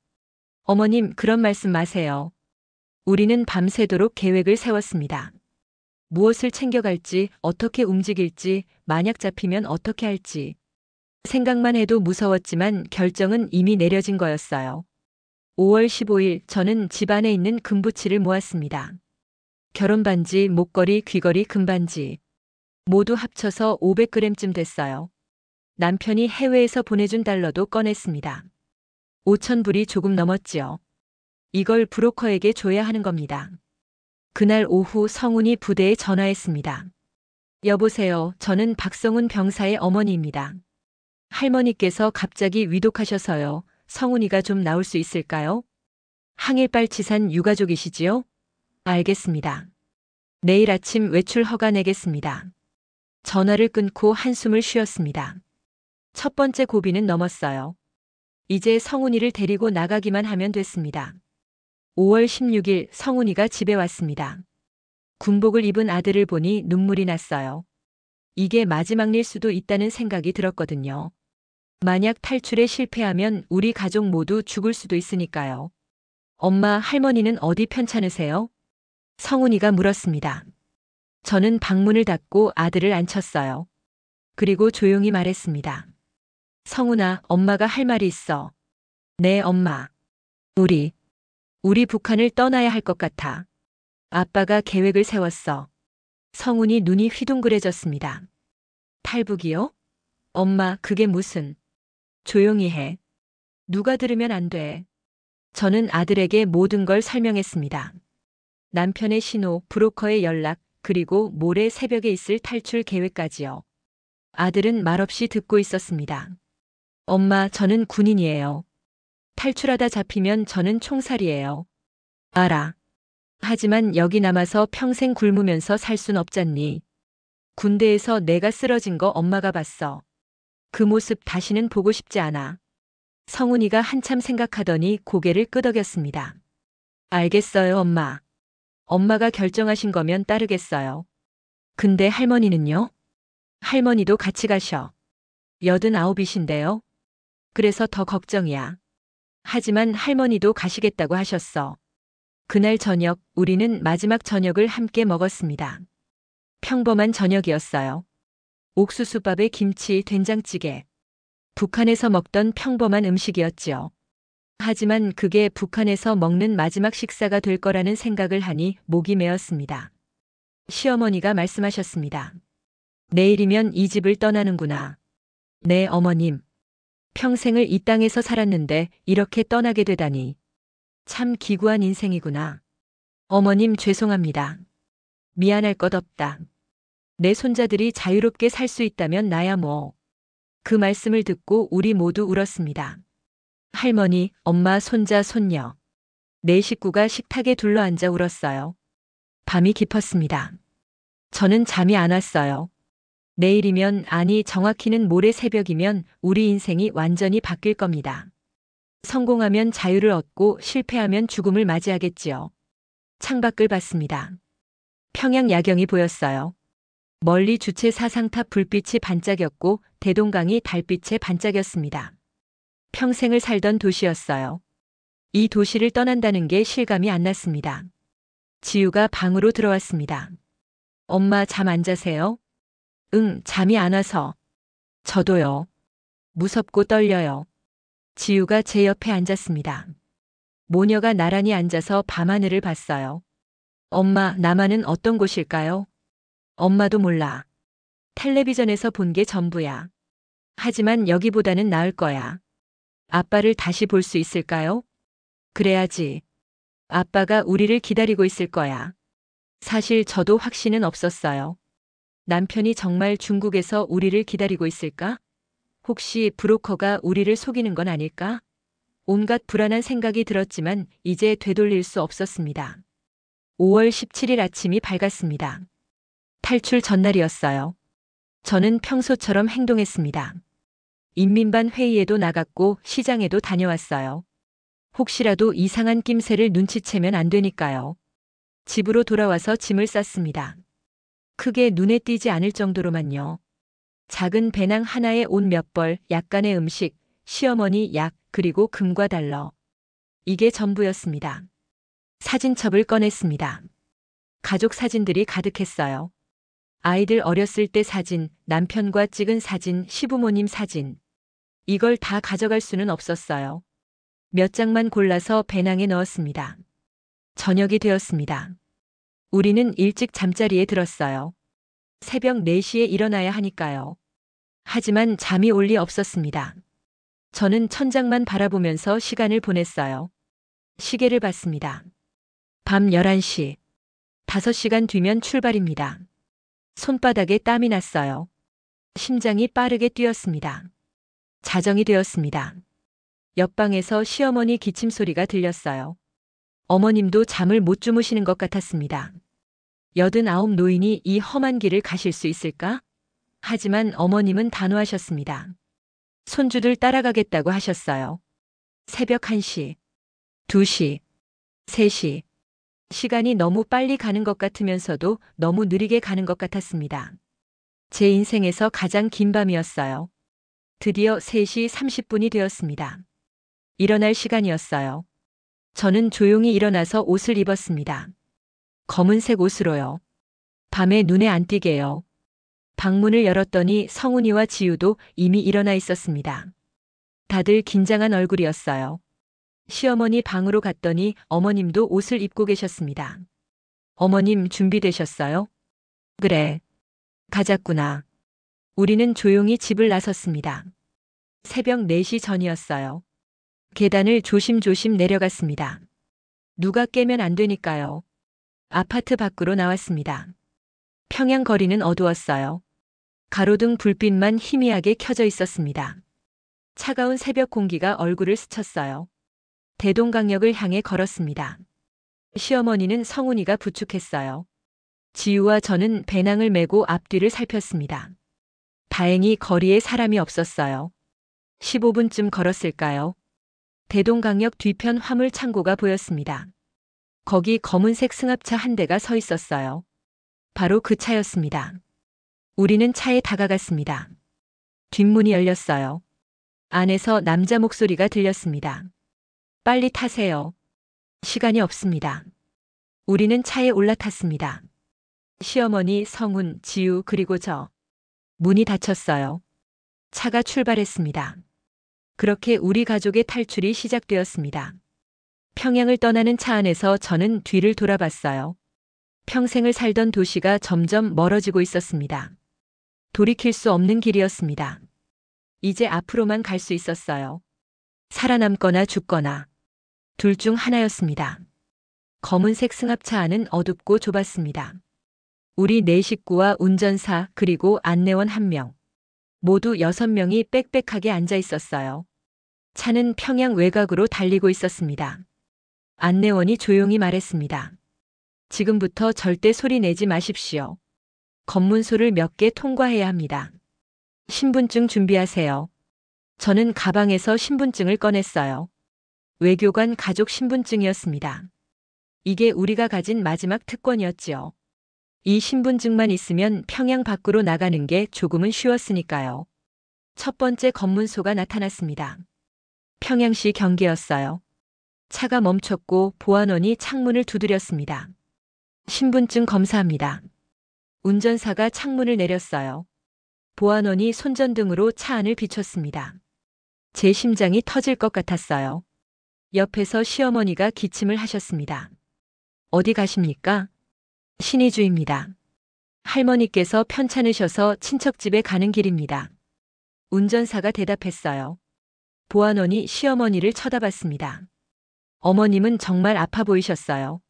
어머님, 그런 말씀 마세요. 우리는 밤새도록 계획을 세웠습니다. 무엇을 챙겨갈지, 어떻게 움직일지, 만약 잡히면 어떻게 할지. 생각만 해도 무서웠지만 결정은 이미 내려진 거였어요. 5월 15일 저는 집안에 있는 금부치를 모았습니다. 결혼반지, 목걸이, 귀걸이, 금반지. 모두 합쳐서 500g쯤 됐어요. 남편이 해외에서 보내준 달러도 꺼냈습니다. 5,000불이 조금 넘었지요. 이걸 브로커에게 줘야 하는 겁니다. 그날 오후 성훈이 부대에 전화했습니다. 여보세요. 저는 박성훈 병사의 어머니입니다. 할머니께서 갑자기 위독하셔서요. 성훈이가 좀 나올 수 있을까요? 항일빨치산 유가족이시지요? 알겠습니다. 내일 아침 외출 허가 내겠습니다. 전화를 끊고 한숨을 쉬었습니다. 첫 번째 고비는 넘었어요. 이제 성훈이를 데리고 나가기만 하면 됐습니다. 5월 16일 성훈이가 집에 왔습니다. 군복을 입은 아들을 보니 눈물이 났어요. 이게 마지막 일 수도 있다는 생각이 들었거든요. 만약 탈출에 실패하면 우리 가족 모두 죽을 수도 있으니까요. 엄마, 할머니는 어디 편찮으세요? 성훈이가 물었습니다. 저는 방문을 닫고 아들을 앉혔어요. 그리고 조용히 말했습니다. 성훈아, 엄마가 할 말이 있어. 네, 엄마. 우리 북한을 떠나야 할 것 같아. 아빠가 계획을 세웠어. 성훈이 눈이 휘둥그레졌습니다. 탈북이요? 엄마, 그게 무슨. 조용히 해. 누가 들으면 안 돼. 저는 아들에게 모든 걸 설명했습니다. 남편의 신호, 브로커의 연락, 그리고 모레 새벽에 있을 탈출 계획까지요. 아들은 말없이 듣고 있었습니다. 엄마, 저는 군인이에요. 탈출하다 잡히면 저는 총살이에요. 알아. 하지만 여기 남아서 평생 굶으면서 살 순 없잖니. 군대에서 내가 쓰러진 거 엄마가 봤어. 그 모습 다시는 보고 싶지 않아. 성훈이가 한참 생각하더니 고개를 끄덕였습니다. 알겠어요, 엄마. 엄마가 결정하신 거면 따르겠어요. 근데 할머니는요? 할머니도 같이 가셔. 89이신데요. 그래서 더 걱정이야. 하지만 할머니도 가시겠다고 하셨어. 그날 저녁 우리는 마지막 저녁을 함께 먹었습니다. 평범한 저녁이었어요. 옥수수밥에 김치, 된장찌개. 북한에서 먹던 평범한 음식이었지요. 하지만 그게 북한에서 먹는 마지막 식사가 될 거라는 생각을 하니 목이 메었습니다. 시어머니가 말씀하셨습니다. 내일이면 이 집을 떠나는구나. 네, 어머님. 평생을 이 땅에서 살았는데 이렇게 떠나게 되다니. 참 기구한 인생이구나. 어머님 죄송합니다. 미안할 것 없다. 내 손자들이 자유롭게 살 수 있다면 나야 뭐. 그 말씀을 듣고 우리 모두 울었습니다. 할머니, 엄마, 손자, 손녀. 네 식구가 식탁에 둘러앉아 울었어요. 밤이 깊었습니다. 저는 잠이 안 왔어요. 내일이면, 아니 정확히는 모레 새벽이면 우리 인생이 완전히 바뀔 겁니다. 성공하면 자유를 얻고 실패하면 죽음을 맞이하겠지요. 창밖을 봤습니다. 평양 야경이 보였어요. 멀리 주체 사상탑 불빛이 반짝였고 대동강이 달빛에 반짝였습니다. 평생을 살던 도시였어요. 이 도시를 떠난다는 게 실감이 안 났습니다. 지우가 방으로 들어왔습니다. 엄마 잠 안 자세요? 응, 잠이 안 와서. 저도요. 무섭고 떨려요. 지우가 제 옆에 앉았습니다. 모녀가 나란히 앉아서 밤하늘을 봤어요. 엄마, 남한은 어떤 곳일까요? 엄마도 몰라. 텔레비전에서 본 게 전부야. 하지만 여기보다는 나을 거야. 아빠를 다시 볼 수 있을까요? 그래야지. 아빠가 우리를 기다리고 있을 거야. 사실 저도 확신은 없었어요. 남편이 정말 중국에서 우리를 기다리고 있을까? 혹시 브로커가 우리를 속이는 건 아닐까? 온갖 불안한 생각이 들었지만 이제 되돌릴 수 없었습니다. 5월 17일 아침이 밝았습니다. 탈출 전날이었어요. 저는 평소처럼 행동했습니다. 인민반 회의에도 나갔고 시장에도 다녀왔어요. 혹시라도 이상한 낌새를 눈치채면 안 되니까요. 집으로 돌아와서 짐을 쌌습니다. 크게 눈에 띄지 않을 정도로만요. 작은 배낭 하나에 옷 몇 벌, 약간의 음식, 시어머니 약, 그리고 금과 달러. 이게 전부였습니다. 사진첩을 꺼냈습니다. 가족 사진들이 가득했어요. 아이들 어렸을 때 사진, 남편과 찍은 사진, 시부모님 사진. 이걸 다 가져갈 수는 없었어요. 몇 장만 골라서 배낭에 넣었습니다. 저녁이 되었습니다. 우리는 일찍 잠자리에 들었어요. 새벽 4시에 일어나야 하니까요. 하지만 잠이 올 리 없었습니다. 저는 천장만 바라보면서 시간을 보냈어요. 시계를 봤습니다. 밤 11시. 5시간 뒤면 출발입니다. 손바닥에 땀이 났어요. 심장이 빠르게 뛰었습니다. 자정이 되었습니다. 옆방에서 시어머니 기침 소리가 들렸어요. 어머님도 잠을 못 주무시는 것 같았습니다. 89 노인이 이 험한 길을 가실 수 있을까? 하지만 어머님은 단호하셨습니다. 손주들 따라가겠다고 하셨어요. 새벽 1시, 2시, 3시. 시간이 너무 빨리 가는 것 같으면서도 너무 느리게 가는 것 같았습니다. 제 인생에서 가장 긴 밤이었어요. 드디어 3시 30분이 되었습니다. 일어날 시간이었어요. 저는 조용히 일어나서 옷을 입었습니다. 검은색 옷으로요. 밤에 눈에 안 띄게요. 방문을 열었더니 성훈이와 지우도 이미 일어나 있었습니다. 다들 긴장한 얼굴이었어요. 시어머니 방으로 갔더니 어머님도 옷을 입고 계셨습니다. 어머님 준비되셨어요? 그래. 가자꾸나. 우리는 조용히 집을 나섰습니다. 새벽 4시 전이었어요. 계단을 조심조심 내려갔습니다. 누가 깨면 안 되니까요. 아파트 밖으로 나왔습니다. 평양 거리는 어두웠어요. 가로등 불빛만 희미하게 켜져 있었습니다. 차가운 새벽 공기가 얼굴을 스쳤어요. 대동강역을 향해 걸었습니다. 시어머니는 성훈이가 부축했어요. 지우와 저는 배낭을 메고 앞뒤를 살폈습니다. 다행히 거리에 사람이 없었어요. 15분쯤 걸었을까요? 대동강역 뒤편 화물 창고가 보였습니다. 거기 검은색 승합차 한 대가 서 있었어요. 바로 그 차였습니다. 우리는 차에 다가갔습니다. 뒷문이 열렸어요. 안에서 남자 목소리가 들렸습니다. 빨리 타세요. 시간이 없습니다. 우리는 차에 올라탔습니다. 시어머니, 성훈, 지우 그리고 저. 문이 닫혔어요. 차가 출발했습니다. 그렇게 우리 가족의 탈출이 시작되었습니다. 평양을 떠나는 차 안에서 저는 뒤를 돌아봤어요. 평생을 살던 도시가 점점 멀어지고 있었습니다. 돌이킬 수 없는 길이었습니다. 이제 앞으로만 갈 수 있었어요. 살아남거나 죽거나. 둘 중 하나였습니다. 검은색 승합차 안은 어둡고 좁았습니다. 우리 4식구와 운전사 그리고 안내원 1명. 모두 6명이 빽빽하게 앉아 있었어요. 차는 평양 외곽으로 달리고 있었습니다. 안내원이 조용히 말했습니다. 지금부터 절대 소리 내지 마십시오. 검문소를 몇 개 통과해야 합니다. 신분증 준비하세요. 저는 가방에서 신분증을 꺼냈어요. 외교관 가족 신분증이었습니다. 이게 우리가 가진 마지막 특권이었지요. 이 신분증만 있으면 평양 밖으로 나가는 게 조금은 쉬웠으니까요. 첫 번째 검문소가 나타났습니다. 평양시 경계였어요. 차가 멈췄고 보안원이 창문을 두드렸습니다. 신분증 검사합니다. 운전사가 창문을 내렸어요. 보안원이 손전등으로 차 안을 비췄습니다. 제 심장이 터질 것 같았어요. 옆에서 시어머니가 기침을 하셨습니다. 어디 가십니까? 신의주입니다. 할머니께서 편찮으셔서 친척집에 가는 길입니다. 운전사가 대답했어요. 보안원이 시어머니를 쳐다봤습니다. 어머님은 정말 아파 보이셨어요.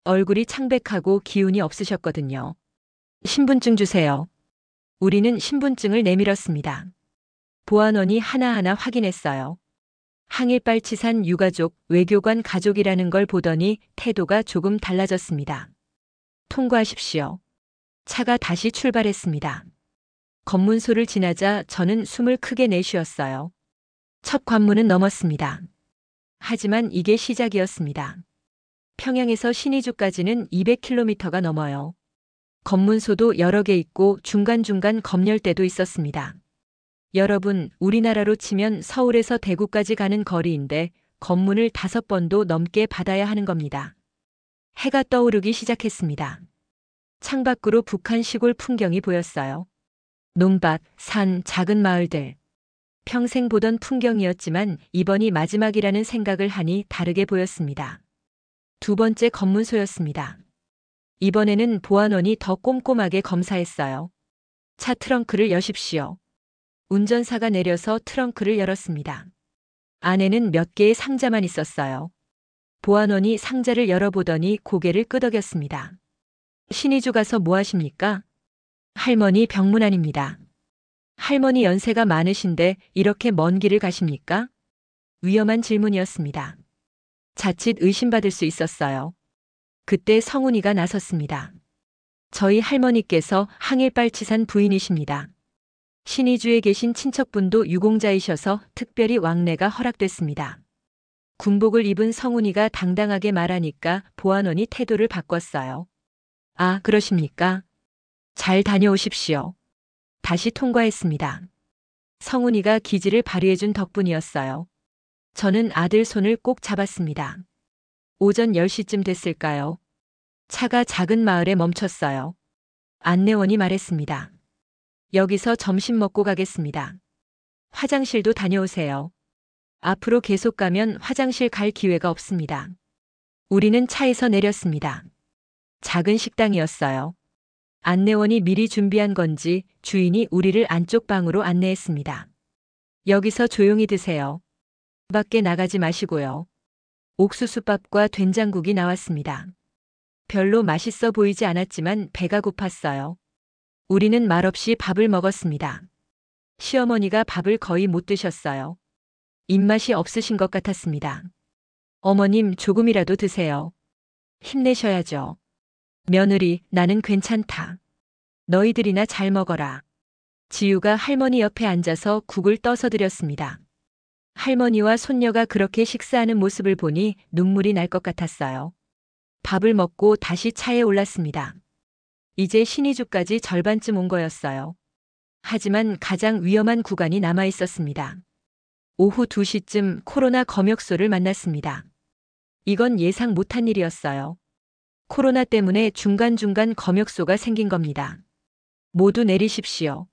얼굴이 창백하고 기운이 없으셨거든요. 신분증 주세요. 우리는 신분증을 내밀었습니다. 보안원이 하나하나 확인했어요. 항일빨치산 유가족, 외교관 가족이라는 걸 보더니 태도가 조금 달라졌습니다. 통과하십시오. 차가 다시 출발했습니다. 검문소를 지나자 저는 숨을 크게 내쉬었어요. 첫 관문은 넘었습니다. 하지만 이게 시작이었습니다. 평양에서 신의주까지는 200km가 넘어요. 검문소도 여러 개 있고 중간중간 검열대도 있었습니다. 여러분, 우리나라로 치면 서울에서 대구까지 가는 거리인데 검문을 5번도 넘게 받아야 하는 겁니다. 해가 떠오르기 시작했습니다. 창밖으로 북한 시골 풍경이 보였어요. 논밭, 산, 작은 마을들. 평생 보던 풍경이었지만 이번이 마지막이라는 생각을 하니 다르게 보였습니다. 두 번째 검문소였습니다. 이번에는 보안원이 더 꼼꼼하게 검사했어요. 차 트렁크를 여십시오. 운전사가 내려서 트렁크를 열었습니다. 안에는 몇 개의 상자만 있었어요. 보안원이 상자를 열어보더니 고개를 끄덕였습니다. 신의주 가서 뭐 하십니까? 할머니 병문안입니다. 할머니 연세가 많으신데 이렇게 먼 길을 가십니까? 위험한 질문이었습니다. 자칫 의심받을 수 있었어요. 그때 성훈이가 나섰습니다. 저희 할머니께서 항일빨치산 부인이십니다. 신의주에 계신 친척분도 유공자이셔서 특별히 왕래가 허락됐습니다. 군복을 입은 성훈이가 당당하게 말하니까 보안원이 태도를 바꿨어요. 아, 그러십니까? 잘 다녀오십시오. 다시 통과했습니다. 성훈이가 기지를 발휘해준 덕분이었어요. 저는 아들 손을 꼭 잡았습니다. 오전 10시쯤 됐을까요? 차가 작은 마을에 멈췄어요. 안내원이 말했습니다. 여기서 점심 먹고 가겠습니다. 화장실도 다녀오세요. 앞으로 계속 가면 화장실 갈 기회가 없습니다. 우리는 차에서 내렸습니다. 작은 식당이었어요. 안내원이 미리 준비한 건지 주인이 우리를 안쪽 방으로 안내했습니다. 여기서 조용히 드세요. 밖에 나가지 마시고요. 옥수수밥과 된장국이 나왔습니다. 별로 맛있어 보이지 않았지만 배가 고팠어요. 우리는 말없이 밥을 먹었습니다. 시어머니가 밥을 거의 못 드셨어요. 입맛이 없으신 것 같았습니다. 어머님, 조금이라도 드세요. 힘내셔야죠. 며느리, 나는 괜찮다. 너희들이나 잘 먹어라. 지유가 할머니 옆에 앉아서 국을 떠서 드렸습니다. 할머니와 손녀가 그렇게 식사하는 모습을 보니 눈물이 날 것 같았어요. 밥을 먹고 다시 차에 올랐습니다. 이제 신의주까지 절반쯤 온 거였어요. 하지만 가장 위험한 구간이 남아 있었습니다. 오후 2시쯤 코로나 검역소를 만났습니다. 이건 예상 못한 일이었어요. 코로나 때문에 중간중간 검역소가 생긴 겁니다. 모두 내리십시오.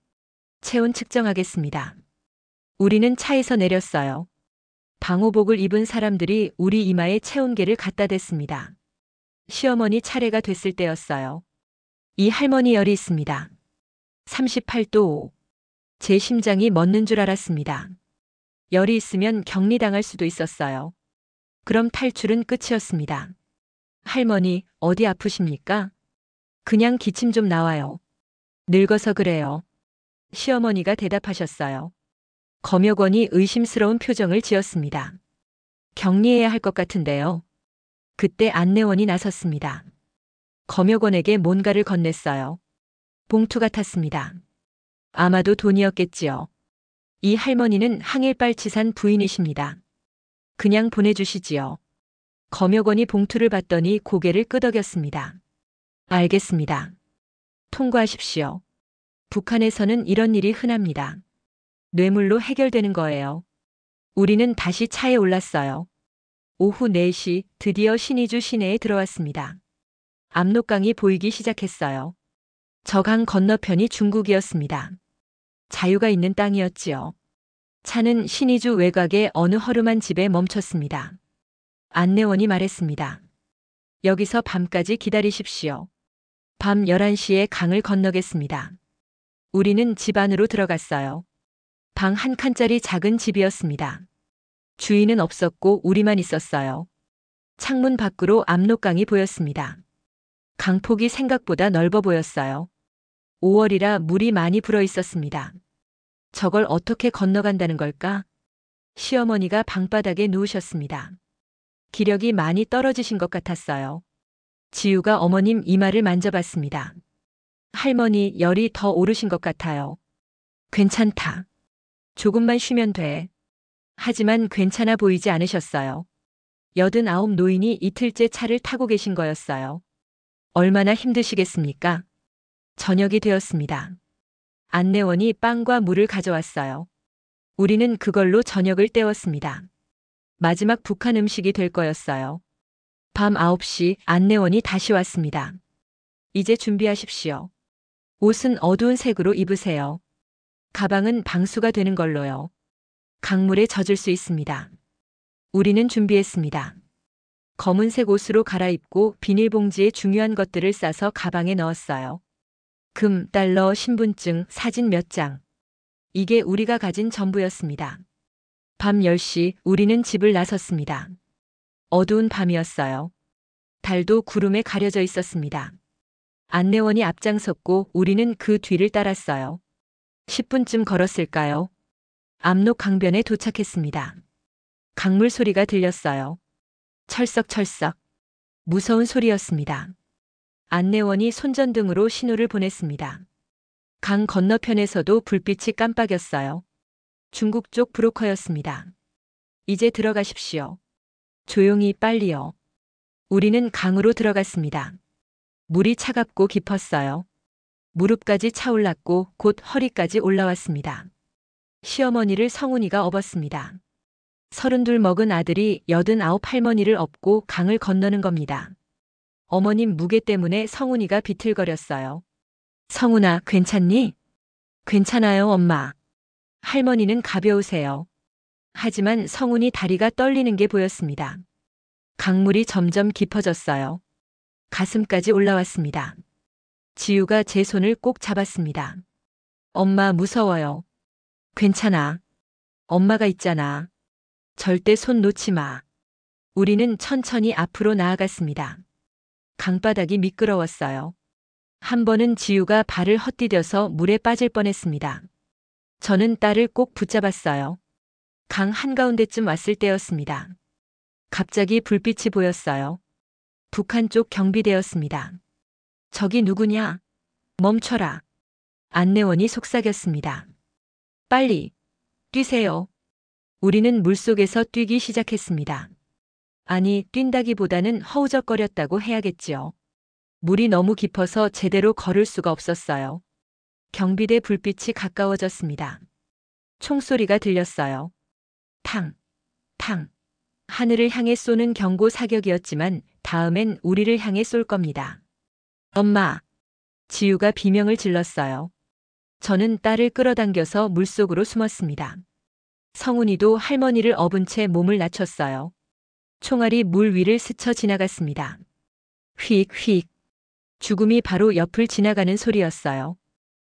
체온 측정하겠습니다. 우리는 차에서 내렸어요. 방호복을 입은 사람들이 우리 이마에 체온계를 갖다 댔습니다. 시어머니 차례가 됐을 때였어요. 이 할머니 열이 있습니다. 38도 5. 제 심장이 멎는 줄 알았습니다. 열이 있으면 격리당할 수도 있었어요. 그럼 탈출은 끝이었습니다. 할머니, 어디 아프십니까? 그냥 기침 좀 나와요. 늙어서 그래요. 시어머니가 대답하셨어요. 검역원이 의심스러운 표정을 지었습니다. 격리해야 할 것 같은데요. 그때 안내원이 나섰습니다. 검역원에게 뭔가를 건넸어요. 봉투 같았습니다. 아마도 돈이었겠지요. 이 할머니는 항일빨치산 부인이십니다. 그냥 보내주시지요. 검역원이 봉투를 받더니 고개를 끄덕였습니다. 알겠습니다. 통과하십시오. 북한에서는 이런 일이 흔합니다. 뇌물로 해결되는 거예요. 우리는 다시 차에 올랐어요. 오후 4시 드디어 신의주 시내에 들어왔습니다. 압록강이 보이기 시작했어요. 저 강 건너편이 중국이었습니다. 자유가 있는 땅이었지요. 차는 신의주 외곽의 어느 허름한 집에 멈췄습니다. 안내원이 말했습니다. 여기서 밤까지 기다리십시오. 밤 11시에 강을 건너겠습니다. 우리는 집 안으로 들어갔어요. 방 한 칸짜리 작은 집이었습니다. 주인은 없었고 우리만 있었어요. 창문 밖으로 압록강이 보였습니다. 강폭이 생각보다 넓어 보였어요. 5월이라 물이 많이 불어 있었습니다. 저걸 어떻게 건너간다는 걸까? 시어머니가 방바닥에 누우셨습니다. 기력이 많이 떨어지신 것 같았어요. 지우가 어머님 이마를 만져봤습니다. 할머니 열이 더 오르신 것 같아요. 괜찮다. 조금만 쉬면 돼. 하지만 괜찮아 보이지 않으셨어요. 89 노인이 이틀째 차를 타고 계신 거였어요. 얼마나 힘드시겠습니까? 저녁이 되었습니다. 안내원이 빵과 물을 가져왔어요. 우리는 그걸로 저녁을 때웠습니다. 마지막 북한 음식이 될 거였어요. 밤 9시 안내원이 다시 왔습니다. 이제 준비하십시오. 옷은 어두운 색으로 입으세요. 가방은 방수가 되는 걸로요. 강물에 젖을 수 있습니다. 우리는 준비했습니다. 검은색 옷으로 갈아입고 비닐봉지에 중요한 것들을 싸서 가방에 넣었어요. 금, 달러, 신분증, 사진 몇 장. 이게 우리가 가진 전부였습니다. 밤 10시 우리는 집을 나섰습니다. 어두운 밤이었어요. 달도 구름에 가려져 있었습니다. 안내원이 앞장섰고 우리는 그 뒤를 따랐어요. 10분쯤 걸었을까요? 압록 강변에 도착했습니다. 강물 소리가 들렸어요. 철썩철썩. 무서운 소리였습니다. 안내원이 손전등으로 신호를 보냈습니다. 강 건너편에서도 불빛이 깜빡였어요. 중국 쪽 브로커였습니다. 이제 들어가십시오. 조용히 빨리요. 우리는 강으로 들어갔습니다. 물이 차갑고 깊었어요. 무릎까지 차올랐고 곧 허리까지 올라왔습니다. 시어머니를 성훈이가 업었습니다. 32 먹은 아들이 89 할머니를 업고 강을 건너는 겁니다. 어머님 무게 때문에 성훈이가 비틀거렸어요. 성훈아, 괜찮니? 괜찮아요, 엄마. 할머니는 가벼우세요. 하지만 성훈이 다리가 떨리는 게 보였습니다. 강물이 점점 깊어졌어요. 가슴까지 올라왔습니다. 지우가 제 손을 꼭 잡았습니다. 엄마 무서워요. 괜찮아. 엄마가 있잖아. 절대 손 놓지 마. 우리는 천천히 앞으로 나아갔습니다. 강바닥이 미끄러웠어요. 한 번은 지우가 발을 헛디뎌서 물에 빠질 뻔했습니다. 저는 딸을 꼭 붙잡았어요. 강 한가운데쯤 왔을 때였습니다. 갑자기 불빛이 보였어요. 북한 쪽 경비대였습니다. 저기 누구냐? 멈춰라. 안내원이 속삭였습니다. 빨리 뛰세요. 우리는 물속에서 뛰기 시작했습니다. 아니, 뛴다기보다는 허우적거렸다고 해야겠지요. 물이 너무 깊어서 제대로 걸을 수가 없었어요. 경비대 불빛이 가까워졌습니다. 총소리가 들렸어요. 탕, 탕. 하늘을 향해 쏘는 경고 사격이었지만 다음엔 우리를 향해 쏠 겁니다. 엄마. 지우가 비명을 질렀어요. 저는 딸을 끌어당겨서 물속으로 숨었습니다. 성훈이도 할머니를 업은 채 몸을 낮췄어요. 총알이 물 위를 스쳐 지나갔습니다. 휙, 휙. 죽음이 바로 옆을 지나가는 소리였어요.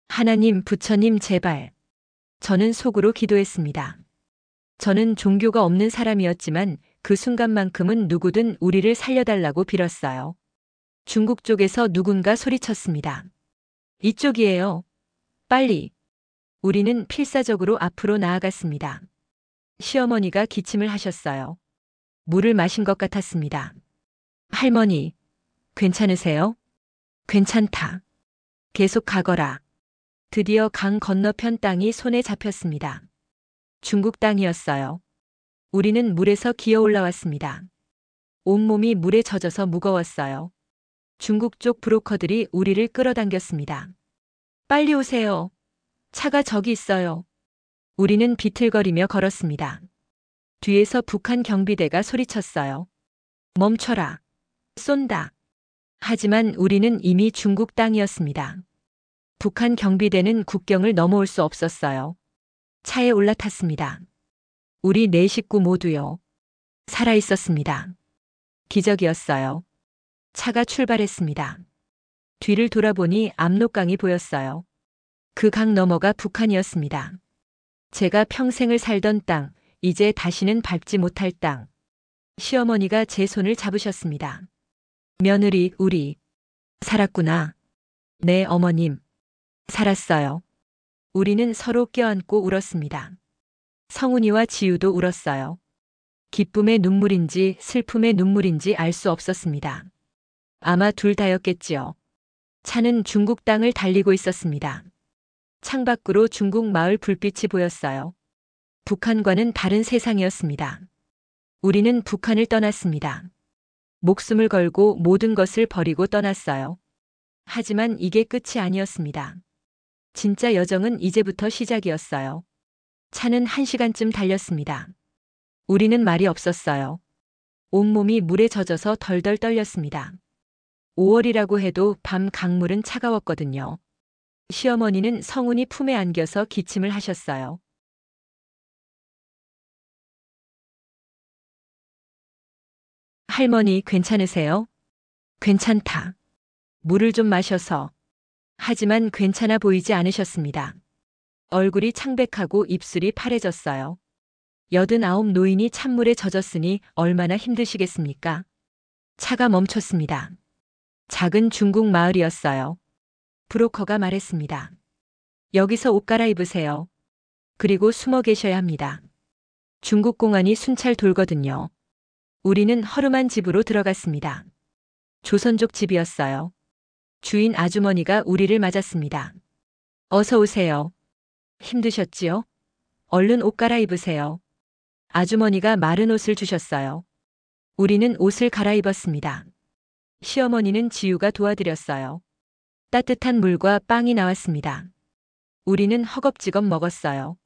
하나님, 부처님, 제발. 저는 속으로 기도했습니다. 저는 종교가 없는 사람이었지만 그 순간만큼은 누구든 우리를 살려달라고 빌었어요. 중국 쪽에서 누군가 소리쳤습니다. 이쪽이에요. 빨리. 우리는 필사적으로 앞으로 나아갔습니다. 시어머니가 기침을 하셨어요. 물을 마신 것 같았습니다. 할머니, 괜찮으세요? 괜찮다. 계속 가거라. 드디어 강 건너편 땅이 손에 잡혔습니다. 중국 땅이었어요. 우리는 물에서 기어 올라왔습니다. 온몸이 물에 젖어서 무거웠어요. 중국 쪽 브로커들이 우리를 끌어당겼습니다. 빨리 오세요. 차가 저기 있어요. 우리는 비틀거리며 걸었습니다. 뒤에서 북한 경비대가 소리쳤어요. 멈춰라. 쏜다. 하지만 우리는 이미 중국 땅이었습니다. 북한 경비대는 국경을 넘어올 수 없었어요. 차에 올라탔습니다. 우리 네 식구 모두요. 살아 있었습니다. 기적이었어요. 차가 출발했습니다. 뒤를 돌아보니 압록강이 보였어요. 그 강 너머가 북한이었습니다. 제가 평생을 살던 땅, 이제 다시는 밟지 못할 땅. 시어머니가 제 손을 잡으셨습니다. 며느리, 우리 살았구나. 네, 어머님. 살았어요. 우리는 서로 껴안고 울었습니다. 성훈이와 지우도 울었어요. 기쁨의 눈물인지 슬픔의 눈물인지 알 수 없었습니다. 아마 둘 다였겠지요. 차는 중국 땅을 달리고 있었습니다. 창밖으로 중국 마을 불빛이 보였어요. 북한과는 다른 세상이었습니다. 우리는 북한을 떠났습니다. 목숨을 걸고 모든 것을 버리고 떠났어요. 하지만 이게 끝이 아니었습니다. 진짜 여정은 이제부터 시작이었어요. 차는 1시간쯤 달렸습니다. 우리는 말이 없었어요. 온몸이 물에 젖어서 덜덜 떨렸습니다. 5월이라고 해도 밤 강물은 차가웠거든요. 시어머니는 성훈이 품에 안겨서 기침을 하셨어요. 할머니 괜찮으세요? 괜찮다. 물을 좀 마셔서. 하지만 괜찮아 보이지 않으셨습니다. 얼굴이 창백하고 입술이 파래졌어요. 89 노인이 찬물에 젖었으니 얼마나 힘드시겠습니까? 차가 멈췄습니다. 작은 중국 마을이었어요. 브로커가 말했습니다. 여기서 옷 갈아입으세요. 그리고 숨어 계셔야 합니다. 중국 공안이 순찰 돌거든요. 우리는 허름한 집으로 들어갔습니다. 조선족 집이었어요. 주인 아주머니가 우리를 맞았습니다. 어서 오세요. 힘드셨지요? 얼른 옷 갈아입으세요. 아주머니가 마른 옷을 주셨어요. 우리는 옷을 갈아입었습니다. 시어머니는 지우가 도와드렸어요. 따뜻한 물과 빵이 나왔습니다. 우리는 허겁지겁 먹었어요.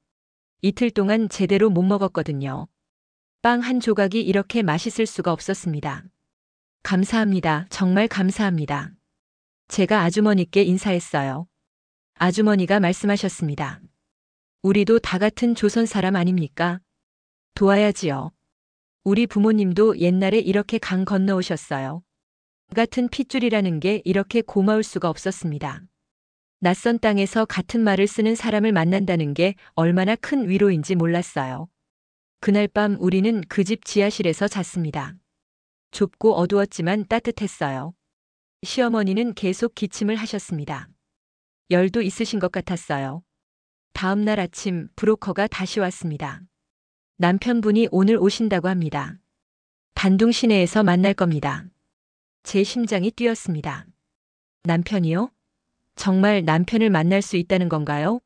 이틀 동안 제대로 못 먹었거든요. 빵 한 조각이 이렇게 맛있을 수가 없었습니다. 감사합니다. 정말 감사합니다. 제가 아주머니께 인사했어요. 아주머니가 말씀하셨습니다. 우리도 다 같은 조선 사람 아닙니까? 도와야지요. 우리 부모님도 옛날에 이렇게 강 건너오셨어요. 같은 핏줄이라는 게 이렇게 고마울 수가 없었습니다. 낯선 땅에서 같은 말을 쓰는 사람을 만난다는 게 얼마나 큰 위로인지 몰랐어요. 그날 밤 우리는 그 집 지하실에서 잤습니다. 좁고 어두웠지만 따뜻했어요. 시어머니는 계속 기침을 하셨습니다. 열도 있으신 것 같았어요. 다음 날 아침 브로커가 다시 왔습니다. 남편분이 오늘 오신다고 합니다. 단둥 시내에서 만날 겁니다. 제 심장이 뛰었습니다. 남편이요? 정말 남편을 만날 수 있다는 건가요?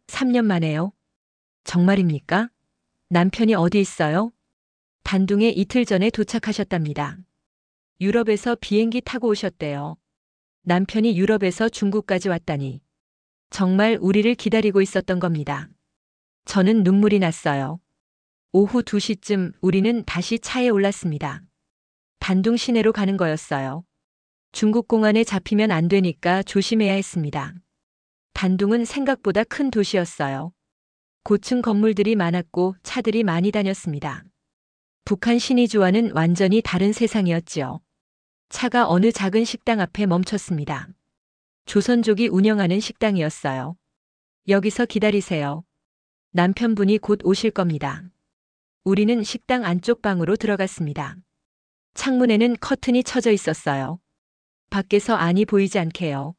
3년 만에요. 정말입니까? 남편이 어디 있어요? 단둥에 이틀 전에 도착하셨답니다. 유럽에서 비행기 타고 오셨대요. 남편이 유럽에서 중국까지 왔다니. 정말 우리를 기다리고 있었던 겁니다. 저는 눈물이 났어요. 오후 2시쯤 우리는 다시 차에 올랐습니다. 단둥 시내로 가는 거였어요. 중국 공안에 잡히면 안 되니까 조심해야 했습니다. 단둥은 생각보다 큰 도시였어요. 고층 건물들이 많았고 차들이 많이 다녔습니다. 북한 시니주와는 완전히 다른 세상이었지요. 차가 어느 작은 식당 앞에 멈췄습니다. 조선족이 운영하는 식당이었어요. 여기서 기다리세요. 남편분이 곧 오실 겁니다. 우리는 식당 안쪽 방으로 들어갔습니다. 창문에는 커튼이 쳐져 있었어요. 밖에서 안이 보이지 않게요.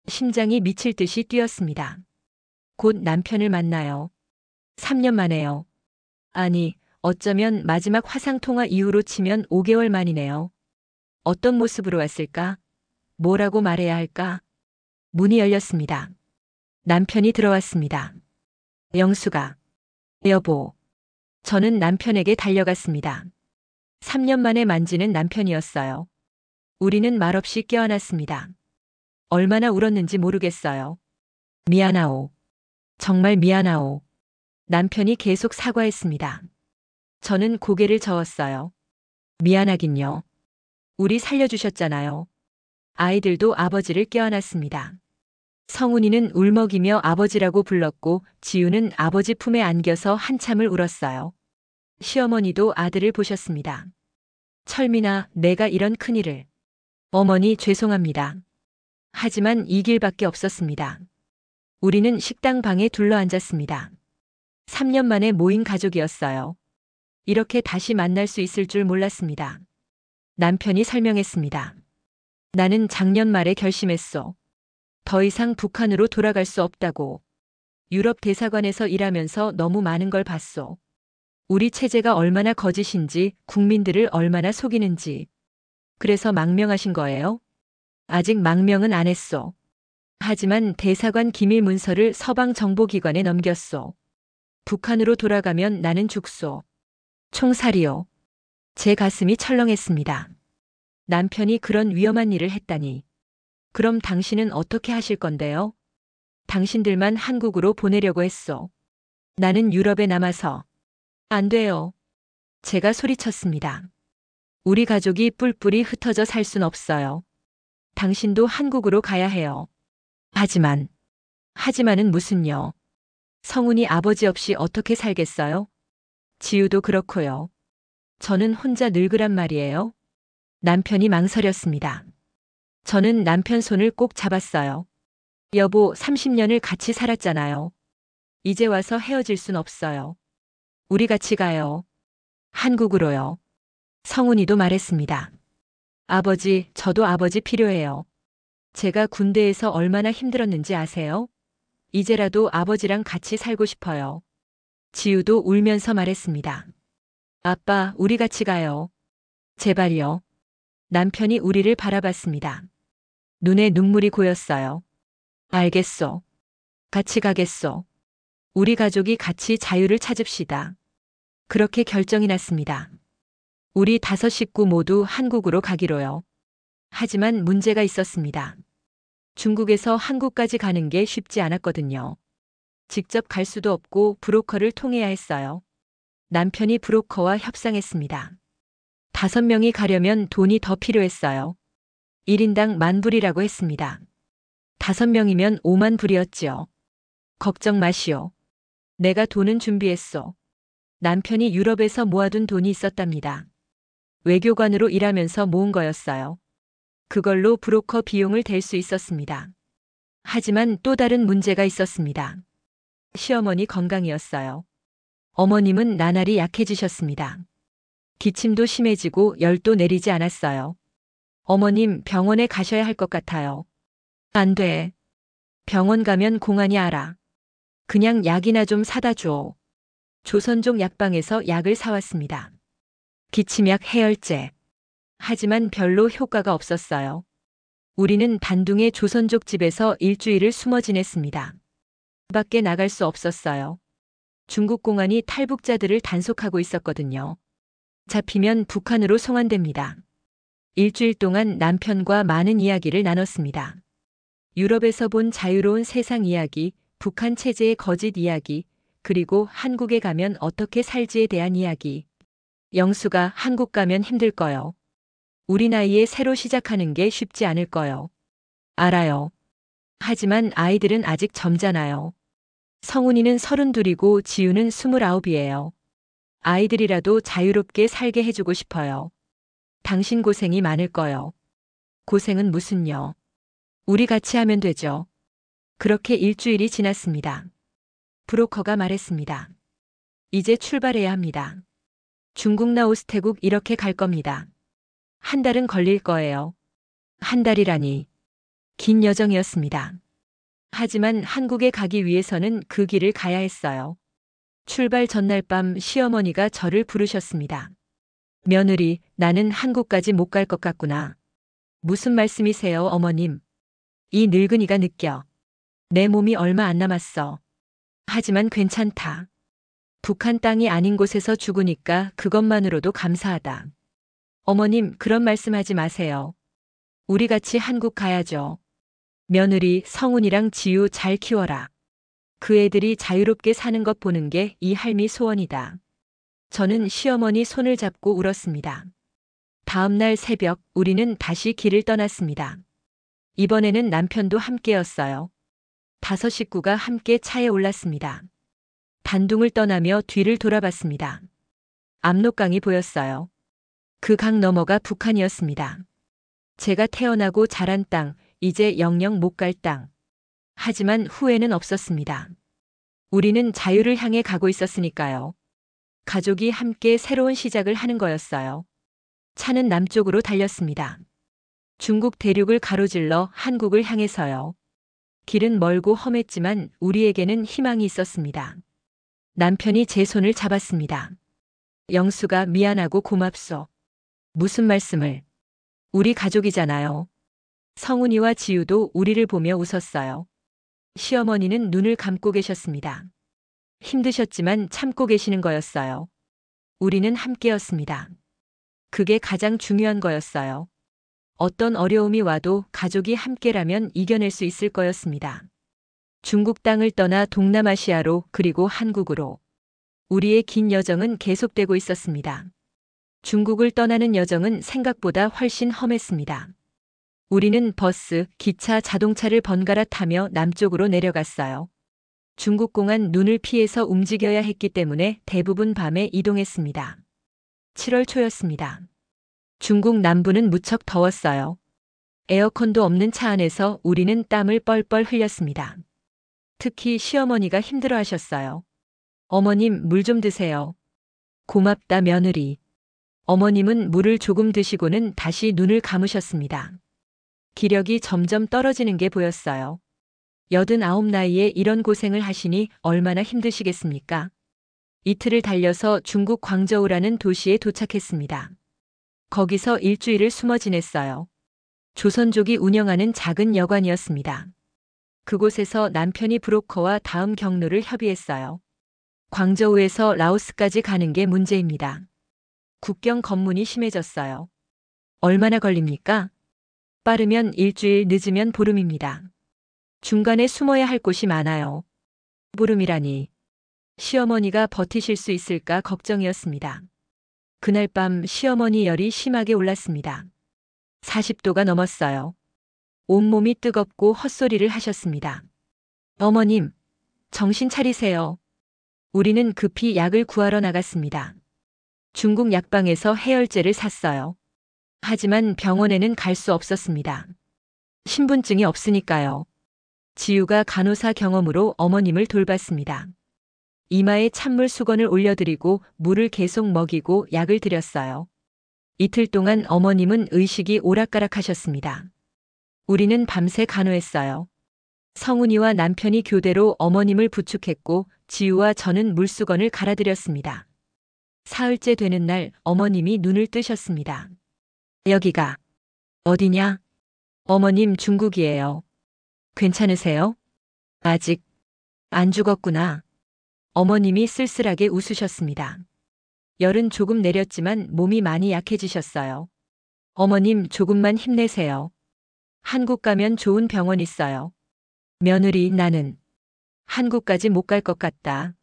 심장이 미칠 듯이 뛰었습니다. 곧 남편을 만나요. 3년 만에요. 아니, 어쩌면 마지막 화상통화 이후로 치면 5개월 만이네요. 어떤 모습으로 왔을까? 뭐라고 말해야 할까? 문이 열렸습니다. 남편이 들어왔습니다. 영수가. 여보. 저는 남편에게 달려갔습니다. 3년 만에 만지는 남편이었어요. 우리는 말없이 껴안았습니다. 얼마나 울었는지 모르겠어요. 미안하오. 정말 미안하오. 남편이 계속 사과했습니다. 저는 고개를 저었어요. 미안하긴요. 우리 살려주셨잖아요. 아이들도 아버지를 껴안았습니다. 성훈이는 울먹이며 아버지라고 불렀고 지우는 아버지 품에 안겨서 한참을 울었어요. 시어머니도 아들을 보셨습니다. 철민아, 내가 이런 큰일을. 어머니 죄송합니다. 하지만 이 길밖에 없었습니다. 우리는 식당 방에 둘러앉았습니다. 3년 만에 모인 가족이었어요. 이렇게 다시 만날 수 있을 줄 몰랐습니다. 남편이 설명했습니다. 나는 작년 말에 결심했어. 더 이상 북한으로 돌아갈 수 없다고. 유럽 대사관에서 일하면서 너무 많은 걸 봤어. 우리 체제가 얼마나 거짓인지, 국민들을 얼마나 속이는지. 그래서 망명하신 거예요? 아직 망명은 안 했어. 하지만 대사관 기밀 문서를 서방 정보기관에 넘겼어. 북한으로 돌아가면 나는 죽소. 총살이요. 제 가슴이 철렁했습니다. 남편이 그런 위험한 일을 했다니. 그럼 당신은 어떻게 하실 건데요? 당신들만 한국으로 보내려고 했어. 나는 유럽에 남아서. 안 돼요. 제가 소리쳤습니다. 우리 가족이 뿔뿔이 흩어져 살 순 없어요. 당신도 한국으로 가야 해요. 하지만은 무슨요? 성훈이 아버지 없이 어떻게 살겠어요? 지우도 그렇고요. 저는 혼자 늙으란 말이에요. 남편이 망설였습니다. 저는 남편 손을 꼭 잡았어요. 여보, 30년을 같이 살았잖아요. 이제 와서 헤어질 순 없어요. 우리 같이 가요. 한국으로요. 성훈이도 말했습니다. 아버지, 저도 아버지 필요해요. 제가 군대에서 얼마나 힘들었는지 아세요? 이제라도 아버지랑 같이 살고 싶어요. 지우도 울면서 말했습니다. 아빠, 우리 같이 가요. 제발요. 남편이 우리를 바라봤습니다. 눈에 눈물이 고였어요. 알겠소. 같이 가겠소. 우리 가족이 같이 자유를 찾읍시다. 그렇게 결정이 났습니다. 우리 5 식구 모두 한국으로 가기로요. 하지만 문제가 있었습니다. 중국에서 한국까지 가는 게 쉽지 않았거든요. 직접 갈 수도 없고 브로커를 통해야 했어요. 남편이 브로커와 협상했습니다. 5명이 가려면 돈이 더 필요했어요. 1인당 10,000불이라고 했습니다. 5명이면 50,000불이었지요. 걱정 마시오. 내가 돈은 준비했소. 남편이 유럽에서 모아둔 돈이 있었답니다. 외교관으로 일하면서 모은 거였어요. 그걸로 브로커 비용을 댈 수 있었습니다. 하지만 또 다른 문제가 있었습니다. 시어머니 건강이었어요. 어머님은 나날이 약해지셨습니다. 기침도 심해지고 열도 내리지 않았어요. 어머님, 병원에 가셔야 할 것 같아요. 안 돼. 병원 가면 공안이 알아. 그냥 약이나 좀 사다 줘. 조선족 약방에서 약을 사왔습니다. 기침약 해열제. 하지만 별로 효과가 없었어요. 우리는 단둥의 조선족 집에서 일주일을 숨어 지냈습니다. 밖에 나갈 수 없었어요. 중국 공안이 탈북자들을 단속하고 있었거든요. 잡히면 북한으로 송환됩니다. 일주일 동안 남편과 많은 이야기를 나눴습니다. 유럽에서 본 자유로운 세상 이야기, 북한 체제의 거짓 이야기, 그리고 한국에 가면 어떻게 살지에 대한 이야기. 영수가 한국 가면 힘들 거요. 우리 나이에 새로 시작하는 게 쉽지 않을 거요. 알아요. 하지만 아이들은 아직 젊잖아요. 성훈이는 32이고 지우는 29이에요. 아이들이라도 자유롭게 살게 해주고 싶어요. 당신 고생이 많을 거요. 고생은 무슨요. 우리 같이 하면 되죠. 그렇게 일주일이 지났습니다. 브로커가 말했습니다. 이제 출발해야 합니다. 중국 라오스태국 이렇게 갈 겁니다. 1달은 걸릴 거예요. 1달이라니. 긴 여정이었습니다. 하지만 한국에 가기 위해서는 그 길을 가야 했어요. 출발 전날 밤 시어머니가 저를 부르셨습니다. 며느리, 나는 한국까지 못 갈 것 같구나. 무슨 말씀이세요, 어머님? 이 늙은이가 느껴. 내 몸이 얼마 안 남았어. 하지만 괜찮다. 북한 땅이 아닌 곳에서 죽으니까 그것만으로도 감사하다. 어머님, 그런 말씀하지 마세요. 우리 같이 한국 가야죠. 며느리 성훈이랑 지우 잘 키워라. 그 애들이 자유롭게 사는 것 보는 게 이 할미 소원이다. 저는 시어머니 손을 잡고 울었습니다. 다음 날 새벽 우리는 다시 길을 떠났습니다. 이번에는 남편도 함께였어요. 5 식구가 함께 차에 올랐습니다. 단둥을 떠나며 뒤를 돌아봤습니다. 압록강이 보였어요. 그 강 너머가 북한이었습니다. 제가 태어나고 자란 땅, 이제 영영 못 갈 땅. 하지만 후회는 없었습니다. 우리는 자유를 향해 가고 있었으니까요. 가족이 함께 새로운 시작을 하는 거였어요. 차는 남쪽으로 달렸습니다. 중국 대륙을 가로질러 한국을 향해서요. 길은 멀고 험했지만 우리에게는 희망이 있었습니다. 남편이 제 손을 잡았습니다. 영수가 미안하고 고맙소. 무슨 말씀을? 우리 가족이잖아요. 성훈이와 지우도 우리를 보며 웃었어요. 시어머니는 눈을 감고 계셨습니다. 힘드셨지만 참고 계시는 거였어요. 우리는 함께였습니다. 그게 가장 중요한 거였어요. 어떤 어려움이 와도 가족이 함께라면 이겨낼 수 있을 거였습니다. 중국 땅을 떠나 동남아시아로 그리고 한국으로 우리의 긴 여정은 계속되고 있었습니다. 중국을 떠나는 여정은 생각보다 훨씬 험했습니다. 우리는 버스, 기차, 자동차를 번갈아 타며 남쪽으로 내려갔어요. 중국 공안 눈을 피해서 움직여야 했기 때문에 대부분 밤에 이동했습니다. 7월 초였습니다. 중국 남부는 무척 더웠어요. 에어컨도 없는 차 안에서 우리는 땀을 뻘뻘 흘렸습니다. 특히 시어머니가 힘들어하셨어요. 어머님, 물 좀 드세요. 고맙다, 며느리. 어머님은 물을 조금 드시고는 다시 눈을 감으셨습니다. 기력이 점점 떨어지는 게 보였어요. 89 나이에 이런 고생을 하시니 얼마나 힘드시겠습니까? 이틀을 달려서 중국 광저우라는 도시에 도착했습니다. 거기서 일주일을 숨어 지냈어요. 조선족이 운영하는 작은 여관이었습니다. 그곳에서 남편이 브로커와 다음 경로를 협의했어요. 광저우에서 라오스까지 가는 게 문제입니다. 국경 검문이 심해졌어요. 얼마나 걸립니까? 빠르면 일주일, 늦으면 보름입니다. 중간에 숨어야 할 곳이 많아요. 보름이라니. 시어머니가 버티실 수 있을까 걱정이었습니다. 그날 밤 시어머니 열이 심하게 올랐습니다. 40도가 넘었어요. 온몸이 뜨겁고 헛소리를 하셨습니다. 어머님, 정신 차리세요. 우리는 급히 약을 구하러 나갔습니다. 중국 약방에서 해열제를 샀어요. 하지만 병원에는 갈 수 없었습니다. 신분증이 없으니까요. 지우가 간호사 경험으로 어머님을 돌봤습니다. 이마에 찬물 수건을 올려드리고 물을 계속 먹이고 약을 드렸어요. 이틀 동안 어머님은 의식이 오락가락하셨습니다. 우리는 밤새 간호했어요. 성훈이와 남편이 교대로 어머님을 부축했고 지우와 저는 물수건을 갈아드렸습니다. 사흘째 되는 날 어머님이 눈을 뜨셨습니다. 여기가 어디냐? 어머님, 중국이에요. 괜찮으세요? 아직 안 죽었구나. 어머님이 쓸쓸하게 웃으셨습니다. 열은 조금 내렸지만 몸이 많이 약해지셨어요. 어머님, 조금만 힘내세요. 한국 가면 좋은 병원 있어요. 며느리, 나는 한국까지 못 갈 것 같다.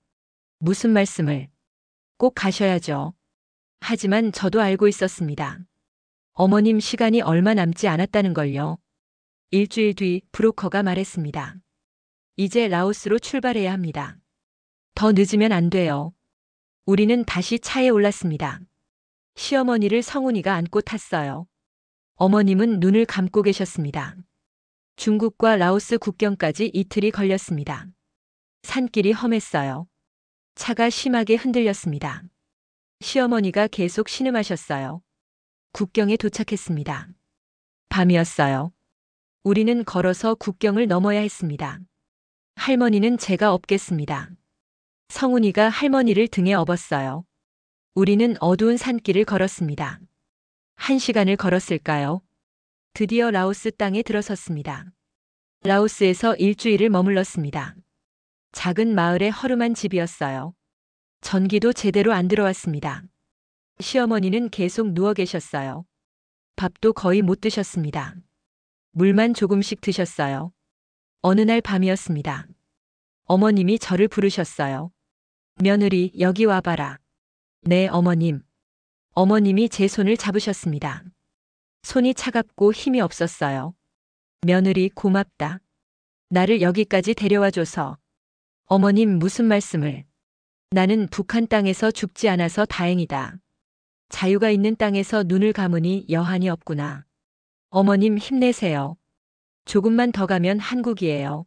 무슨 말씀을? 꼭 가셔야죠. 하지만 저도 알고 있었습니다. 어머님 시간이 얼마 남지 않았다는 걸요. 일주일 뒤 브로커가 말했습니다. 이제 라오스로 출발해야 합니다. 더 늦으면 안 돼요. 우리는 다시 차에 올랐습니다. 시어머니를 성훈이가 안고 탔어요. 어머님은 눈을 감고 계셨습니다. 중국과 라오스 국경까지 이틀이 걸렸습니다. 산길이 험했어요. 차가 심하게 흔들렸습니다. 시어머니가 계속 신음하셨어요. 국경에 도착했습니다. 밤이었어요. 우리는 걸어서 국경을 넘어야 했습니다. 할머니는 제가 업겠습니다. 성훈이가 할머니를 등에 업었어요. 우리는 어두운 산길을 걸었습니다. 1시간을 걸었을까요? 드디어 라오스 땅에 들어섰습니다. 라오스에서 일주일을 머물렀습니다. 작은 마을의 허름한 집이었어요. 전기도 제대로 안 들어왔습니다. 시어머니는 계속 누워 계셨어요. 밥도 거의 못 드셨습니다. 물만 조금씩 드셨어요. 어느 날 밤이었습니다. 어머님이 저를 부르셨어요. 며느리, 여기 와봐라. 네, 어머님. 어머님이 제 손을 잡으셨습니다. 손이 차갑고 힘이 없었어요. 며느리, 고맙다. 나를 여기까지 데려와줘서. 어머님, 무슨 말씀을. 나는 북한 땅에서 죽지 않아서 다행이다. 자유가 있는 땅에서 눈을 감으니 여한이 없구나. 어머님, 힘내세요. 조금만 더 가면 한국이에요.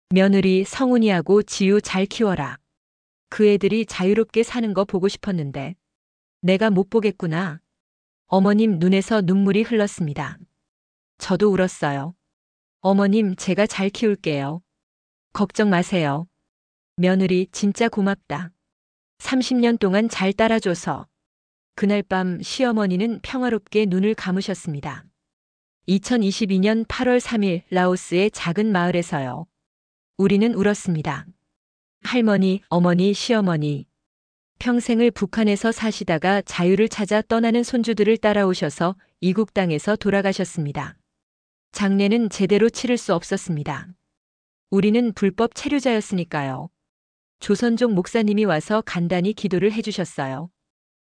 며느리, 성훈이하고 지유 잘 키워라. 그 애들이 자유롭게 사는 거 보고 싶었는데 내가 못 보겠구나. 어머님 눈에서 눈물이 흘렀습니다. 저도 울었어요. 어머님, 제가 잘 키울게요. 걱정 마세요. 며느리, 진짜 고맙다. 30년 동안 잘 따라줘서. 그날 밤 시어머니는 평화롭게 눈을 감으셨습니다. 2022년 8월 3일 라오스의 작은 마을에서요. 우리는 울었습니다. 할머니, 어머니, 시어머니. 평생을 북한에서 사시다가 자유를 찾아 떠나는 손주들을 따라오셔서 이국 땅에서 돌아가셨습니다. 장례는 제대로 치를 수 없었습니다. 우리는 불법 체류자였으니까요. 조선족 목사님이 와서 간단히 기도를 해주셨어요.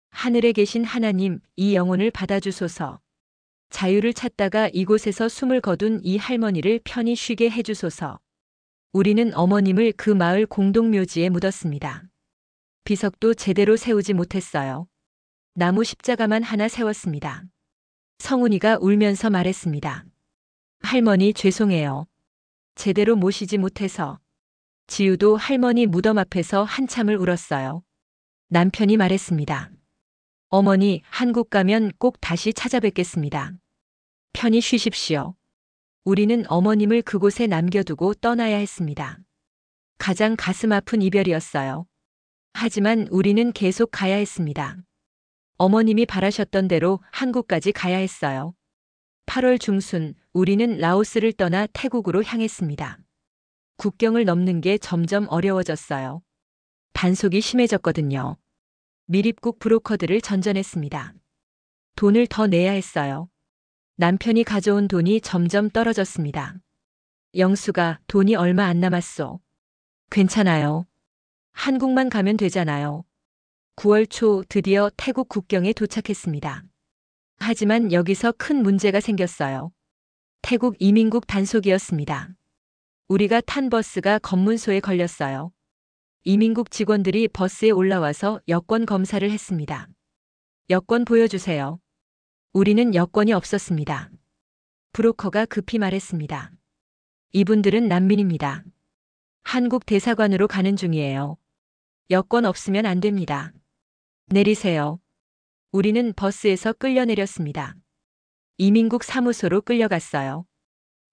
하늘에 계신 하나님, 이 영혼을 받아주소서. 자유를 찾다가 이곳에서 숨을 거둔 이 할머니를 편히 쉬게 해주소서. 우리는 어머님을 그 마을 공동묘지에 묻었습니다. 비석도 제대로 세우지 못했어요. 나무 십자가만 하나 세웠습니다. 성훈이가 울면서 말했습니다. 할머니, 죄송해요. 제대로 모시지 못해서. 지우도 할머니 무덤 앞에서 한참을 울었어요. 남편이 말했습니다. 어머니, 한국 가면 꼭 다시 찾아뵙겠습니다. 편히 쉬십시오. 우리는 어머님을 그곳에 남겨두고 떠나야 했습니다. 가장 가슴 아픈 이별이었어요. 하지만 우리는 계속 가야 했습니다. 어머님이 바라셨던 대로 한국까지 가야 했어요. 8월 중순 우리는 라오스를 떠나 태국으로 향했습니다. 국경을 넘는 게 점점 어려워졌어요. 단속이 심해졌거든요. 밀입국 브로커들을 전전했습니다. 돈을 더 내야 했어요. 남편이 가져온 돈이 점점 떨어졌습니다. 영수가 돈이 얼마 안 남았소. 괜찮아요. 한국만 가면 되잖아요. 9월 초 드디어 태국 국경에 도착했습니다. 하지만 여기서 큰 문제가 생겼어요. 태국 이민국 단속이었습니다. 우리가 탄 버스가 검문소에 걸렸어요. 이민국 직원들이 버스에 올라와서 여권 검사를 했습니다. 여권 보여주세요. 우리는 여권이 없었습니다. 브로커가 급히 말했습니다. 이분들은 난민입니다. 한국 대사관으로 가는 중이에요. 여권 없으면 안 됩니다. 내리세요. 우리는 버스에서 끌려내렸습니다. 이민국 사무소로 끌려갔어요.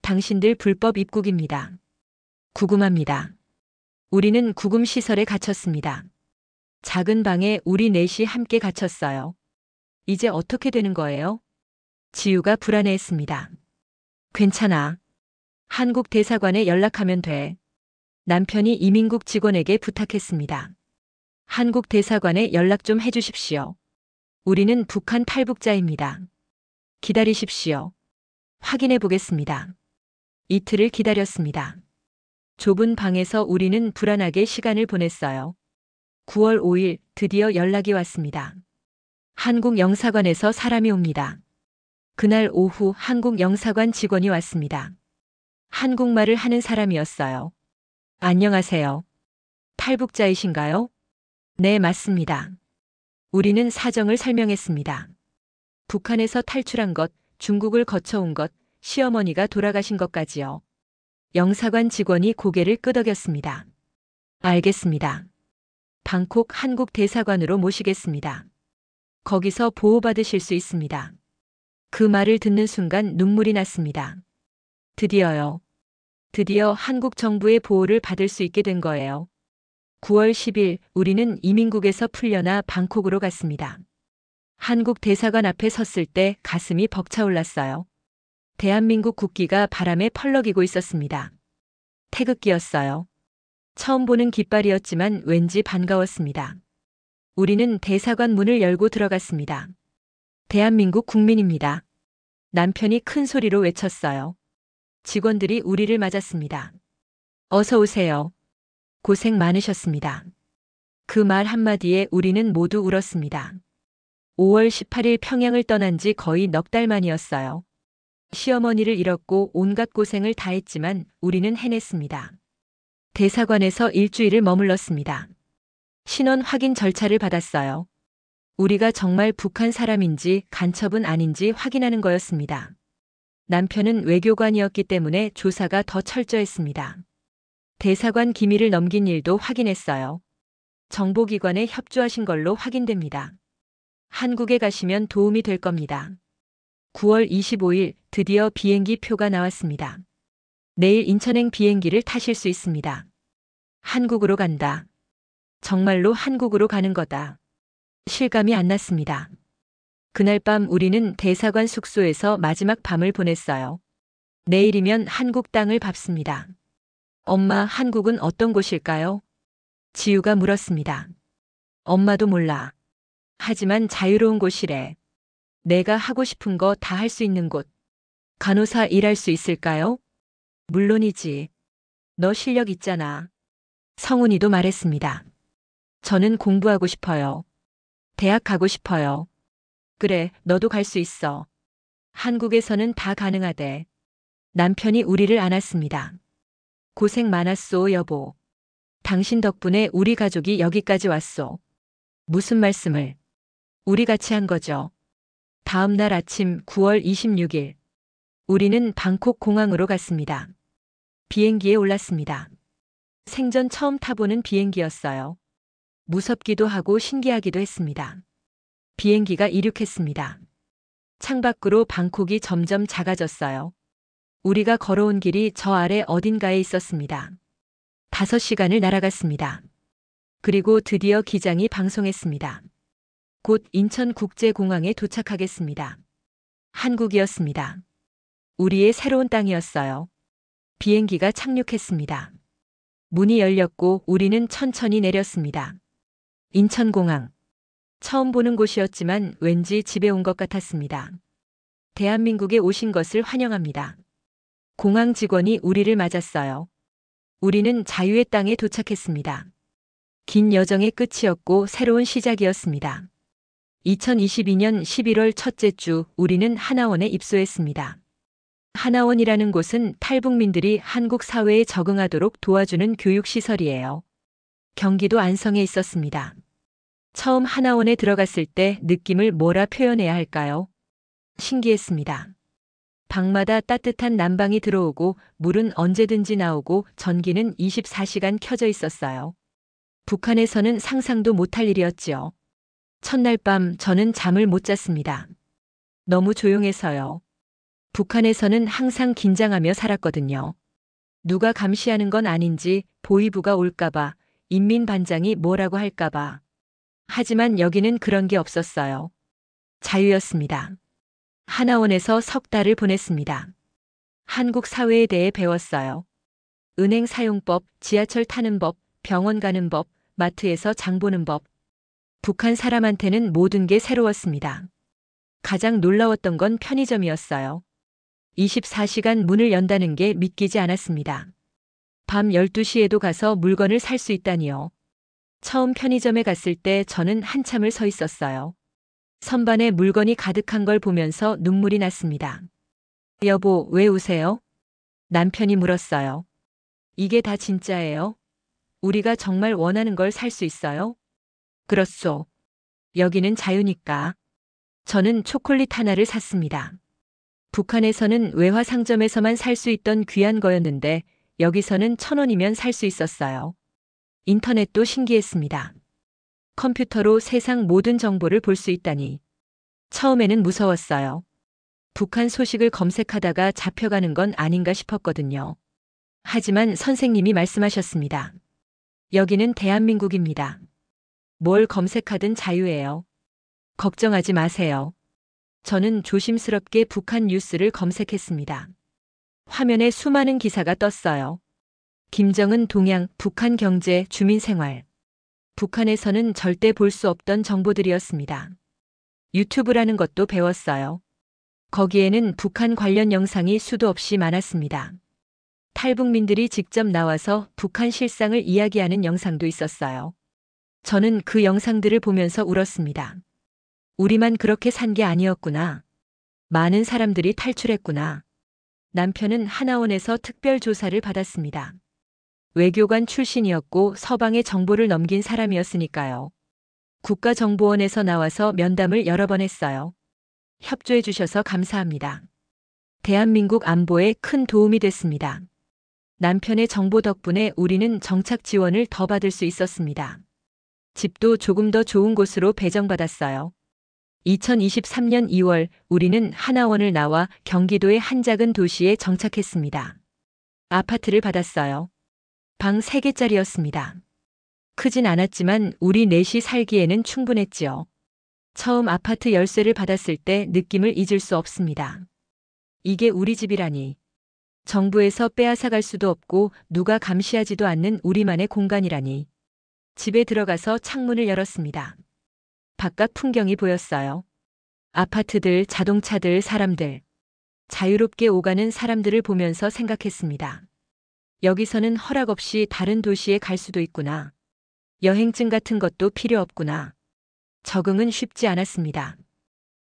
당신들 불법 입국입니다. 구금합니다. 우리는 구금시설에 갇혔습니다. 작은 방에 우리 넷이 함께 갇혔어요. 이제 어떻게 되는 거예요? 지우가 불안해했습니다. 괜찮아. 한국 대사관에 연락하면 돼. 남편이 이민국 직원에게 부탁했습니다. 한국 대사관에 연락 좀 해주십시오. 우리는 북한 탈북자입니다. 기다리십시오. 확인해 보겠습니다. 이틀을 기다렸습니다. 좁은 방에서 우리는 불안하게 시간을 보냈어요. 9월 5일 드디어 연락이 왔습니다. 한국 영사관에서 사람이 옵니다. 그날 오후 한국 영사관 직원이 왔습니다. 한국말을 하는 사람이었어요. 안녕하세요. 탈북자이신가요? 네, 맞습니다. 우리는 사정을 설명했습니다. 북한에서 탈출한 것, 중국을 거쳐온 것, 시어머니가 돌아가신 것까지요. 영사관 직원이 고개를 끄덕였습니다. 알겠습니다. 방콕 한국 대사관으로 모시겠습니다. 거기서 보호받으실 수 있습니다. 그 말을 듣는 순간 눈물이 났습니다. 드디어요. 드디어 한국 정부의 보호를 받을 수 있게 된 거예요. 9월 10일 우리는 이민국에서 풀려나 방콕으로 갔습니다. 한국 대사관 앞에 섰을 때 가슴이 벅차올랐어요. 대한민국 국기가 바람에 펄럭이고 있었습니다. 태극기였어요. 처음 보는 깃발이었지만 왠지 반가웠습니다. 우리는 대사관 문을 열고 들어갔습니다. 대한민국 국민입니다. 남편이 큰 소리로 외쳤어요. 직원들이 우리를 맞았습니다. 어서 오세요. 고생 많으셨습니다. 그 말 한마디에 우리는 모두 울었습니다. 5월 18일 평양을 떠난 지 거의 넉 달 만이었어요. 시어머니를 잃었고 온갖 고생을 다했지만 우리는 해냈습니다. 대사관에서 일주일을 머물렀습니다. 신원 확인 절차를 받았어요. 우리가 정말 북한 사람인지 간첩은 아닌지 확인하는 거였습니다. 남편은 외교관이었기 때문에 조사가 더 철저했습니다. 대사관 기밀을 넘긴 일도 확인했어요. 정보기관에 협조하신 걸로 확인됩니다. 한국에 가시면 도움이 될 겁니다. 9월 25일 드디어 비행기 표가 나왔습니다. 내일 인천행 비행기를 타실 수 있습니다. 한국으로 간다. 정말로 한국으로 가는 거다. 실감이 안 났습니다. 그날 밤 우리는 대사관 숙소에서 마지막 밤을 보냈어요. 내일이면 한국 땅을 밟습니다. 엄마, 한국은 어떤 곳일까요? 지우가 물었습니다. 엄마도 몰라. 하지만 자유로운 곳이래. 내가 하고 싶은 거 다 할 수 있는 곳. 간호사 일할 수 있을까요? 물론이지. 너 실력 있잖아. 성훈이도 말했습니다. 저는 공부하고 싶어요. 대학 가고 싶어요. 그래, 너도 갈 수 있어. 한국에서는 다 가능하대. 남편이 우리를 안았습니다. 고생 많았소, 여보. 당신 덕분에 우리 가족이 여기까지 왔소. 무슨 말씀을? 우리 같이 한 거죠. 다음 날 아침 9월 26일. 우리는 방콕 공항으로 갔습니다. 비행기에 올랐습니다. 생전 처음 타보는 비행기였어요. 무섭기도 하고 신기하기도 했습니다. 비행기가 이륙했습니다. 창밖으로 방콕이 점점 작아졌어요. 우리가 걸어온 길이 저 아래 어딘가에 있었습니다. 5시간을 날아갔습니다. 그리고 드디어 기장이 방송했습니다. 곧 인천국제공항에 도착하겠습니다. 한국이었습니다. 우리의 새로운 땅이었어요. 비행기가 착륙했습니다. 문이 열렸고 우리는 천천히 내렸습니다. 인천공항. 처음 보는 곳이었지만 왠지 집에 온 것 같았습니다. 대한민국에 오신 것을 환영합니다. 공항 직원이 우리를 맞았어요. 우리는 자유의 땅에 도착했습니다. 긴 여정의 끝이었고 새로운 시작이었습니다. 2022년 11월 첫째 주 우리는 하나원에 입소했습니다. 하나원이라는 곳은 탈북민들이 한국 사회에 적응하도록 도와주는 교육시설이에요. 경기도 안성에 있었습니다. 처음 하나원에 들어갔을 때 느낌을 뭐라 표현해야 할까요? 신기했습니다. 방마다 따뜻한 난방이 들어오고 물은 언제든지 나오고 전기는 24시간 켜져 있었어요. 북한에서는 상상도 못할 일이었지요. 첫날 밤 저는 잠을 못 잤습니다. 너무 조용해서요. 북한에서는 항상 긴장하며 살았거든요. 누가 감시하는 건 아닌지 보위부가 올까봐, 인민반장이 뭐라고 할까봐. 하지만 여기는 그런 게 없었어요. 자유였습니다. 하나원에서 석 달을 보냈습니다. 한국 사회에 대해 배웠어요. 은행 사용법, 지하철 타는 법, 병원 가는 법, 마트에서 장 보는 법. 북한 사람한테는 모든 게 새로웠습니다. 가장 놀라웠던 건 편의점이었어요. 24시간 문을 연다는 게 믿기지 않았습니다. 밤 12시에도 가서 물건을 살 수 있다니요. 처음 편의점에 갔을 때 저는 한참을 서 있었어요. 선반에 물건이 가득한 걸 보면서 눈물이 났습니다. 여보, 왜 우세요? 남편이 물었어요. 이게 다 진짜예요? 우리가 정말 원하는 걸 살 수 있어요? 그렇소. 여기는 자유니까. 저는 초콜릿 하나를 샀습니다. 북한에서는 외화 상점에서만 살 수 있던 귀한 거였는데 여기서는 1,000원이면 살 수 있었어요. 인터넷도 신기했습니다. 컴퓨터로 세상 모든 정보를 볼 수 있다니. 처음에는 무서웠어요. 북한 소식을 검색하다가 잡혀가는 건 아닌가 싶었거든요. 하지만 선생님이 말씀하셨습니다. 여기는 대한민국입니다. 뭘 검색하든 자유예요. 걱정하지 마세요. 저는 조심스럽게 북한 뉴스를 검색했습니다. 화면에 수많은 기사가 떴어요. 김정은 동향, 북한 경제, 주민 생활. 북한에서는 절대 볼 수 없던 정보들이었습니다. 유튜브라는 것도 배웠어요. 거기에는 북한 관련 영상이 수도 없이 많았습니다. 탈북민들이 직접 나와서 북한 실상을 이야기하는 영상도 있었어요. 저는 그 영상들을 보면서 울었습니다. 우리만 그렇게 산 게 아니었구나. 많은 사람들이 탈출했구나. 남편은 하나원에서 특별 조사를 받았습니다. 외교관 출신이었고 서방에 정보를 넘긴 사람이었으니까요. 국가정보원에서 나와서 면담을 여러 번 했어요. 협조해 주셔서 감사합니다. 대한민국 안보에 큰 도움이 됐습니다. 남편의 정보 덕분에 우리는 정착 지원을 더 받을 수 있었습니다. 집도 조금 더 좋은 곳으로 배정받았어요. 2023년 2월 우리는 하나원을 나와 경기도의 한 작은 도시에 정착했습니다. 아파트를 받았어요. 방 3개짜리였습니다. 크진 않았지만 우리 넷이 살기에는 충분했지요. 처음 아파트 열쇠를 받았을 때 느낌을 잊을 수 없습니다. 이게 우리 집이라니. 정부에서 빼앗아갈 수도 없고 누가 감시하지도 않는 우리만의 공간이라니. 집에 들어가서 창문을 열었습니다. 바깥 풍경이 보였어요. 아파트들, 자동차들, 사람들. 자유롭게 오가는 사람들을 보면서 생각했습니다. 여기서는 허락 없이 다른 도시에 갈 수도 있구나. 여행증 같은 것도 필요 없구나. 적응은 쉽지 않았습니다.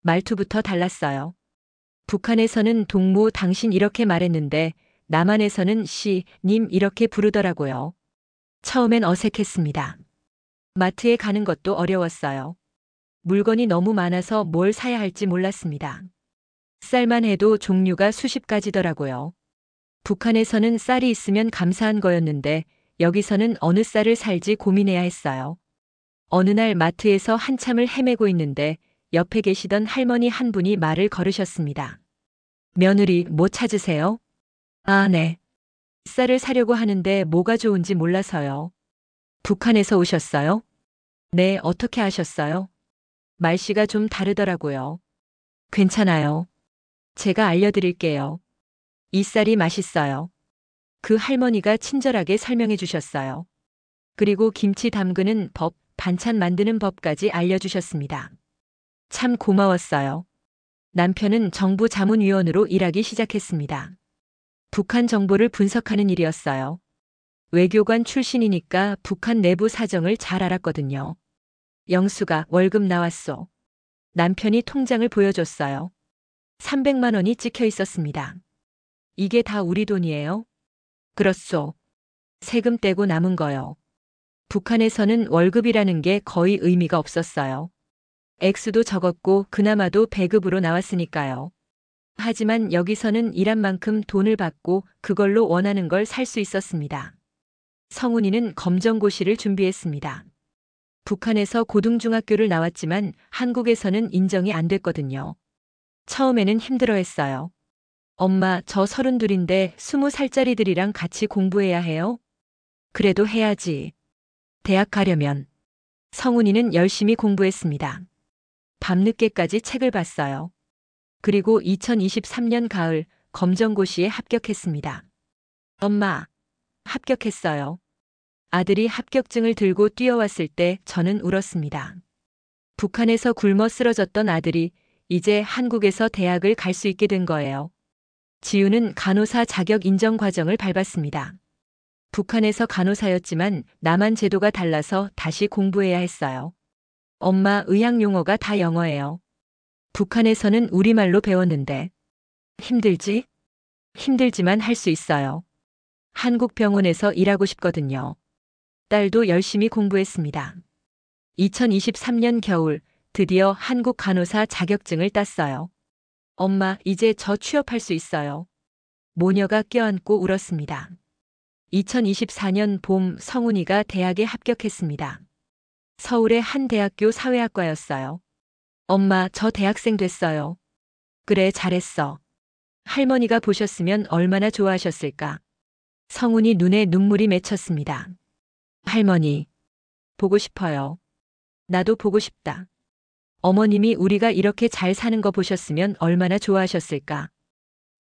말투부터 달랐어요. 북한에서는 동무 당신 이렇게 말했는데 남한에서는 씨, 님 이렇게 부르더라고요. 처음엔 어색했습니다. 마트에 가는 것도 어려웠어요. 물건이 너무 많아서 뭘 사야 할지 몰랐습니다. 쌀만 해도 종류가 수십 가지더라고요. 북한에서는 쌀이 있으면 감사한 거였는데 여기서는 어느 쌀을 살지 고민해야 했어요. 어느 날 마트에서 한참을 헤매고 있는데 옆에 계시던 할머니 한 분이 말을 걸으셨습니다. 며느리 뭐 찾으세요? 아, 네. 쌀을 사려고 하는데 뭐가 좋은지 몰라서요. 북한에서 오셨어요? 네, 어떻게 아셨어요? 말씨가 좀 다르더라고요. 괜찮아요. 제가 알려드릴게요. 이 쌀이 맛있어요. 그 할머니가 친절하게 설명해 주셨어요. 그리고 김치 담그는 법, 반찬 만드는 법까지 알려주셨습니다. 참 고마웠어요. 남편은 정부 자문위원으로 일하기 시작했습니다. 북한 정보를 분석하는 일이었어요. 외교관 출신이니까 북한 내부 사정을 잘 알았거든요. 영수가 월급 나왔소. 남편이 통장을 보여줬어요. 300만 원이 찍혀 있었습니다. 이게 다 우리 돈이에요? 그렇소. 세금 떼고 남은 거요. 북한에서는 월급이라는 게 거의 의미가 없었어요. 액수도 적었고 그나마도 배급으로 나왔으니까요. 하지만 여기서는 일한 만큼 돈을 받고 그걸로 원하는 걸 살 수 있었습니다. 성훈이는 검정고시를 준비했습니다. 북한에서 고등중학교를 나왔지만 한국에서는 인정이 안 됐거든요. 처음에는 힘들어했어요. 엄마, 저 32인데 20살짜리들이랑 같이 공부해야 해요? 그래도 해야지. 대학 가려면. 성훈이는 열심히 공부했습니다. 밤늦게까지 책을 봤어요. 그리고 2023년 가을 검정고시에 합격했습니다. 엄마, 합격했어요. 아들이 합격증을 들고 뛰어왔을 때 저는 울었습니다. 북한에서 굶어 쓰러졌던 아들이 이제 한국에서 대학을 갈 수 있게 된 거예요. 지우는 간호사 자격 인정 과정을 밟았습니다. 북한에서 간호사였지만 남한 제도가 달라서 다시 공부해야 했어요. 엄마, 의학 용어가 다 영어예요. 북한에서는 우리말로 배웠는데. 힘들지? 힘들지만 할 수 있어요. 한국 병원에서 일하고 싶거든요. 딸도 열심히 공부했습니다. 2023년 겨울 드디어 한국 간호사 자격증을 땄어요. 엄마, 이제 저 취업할 수 있어요. 모녀가 껴안고 울었습니다. 2024년 봄 성훈이가 대학에 합격했습니다. 서울의 한 대학교 사회학과였어요. 엄마, 저 대학생 됐어요. 그래, 잘했어. 할머니가 보셨으면 얼마나 좋아하셨을까. 성훈이 눈에 눈물이 맺혔습니다. 할머니, 보고 싶어요. 나도 보고 싶다. 어머님이 우리가 이렇게 잘 사는 거 보셨으면 얼마나 좋아하셨을까.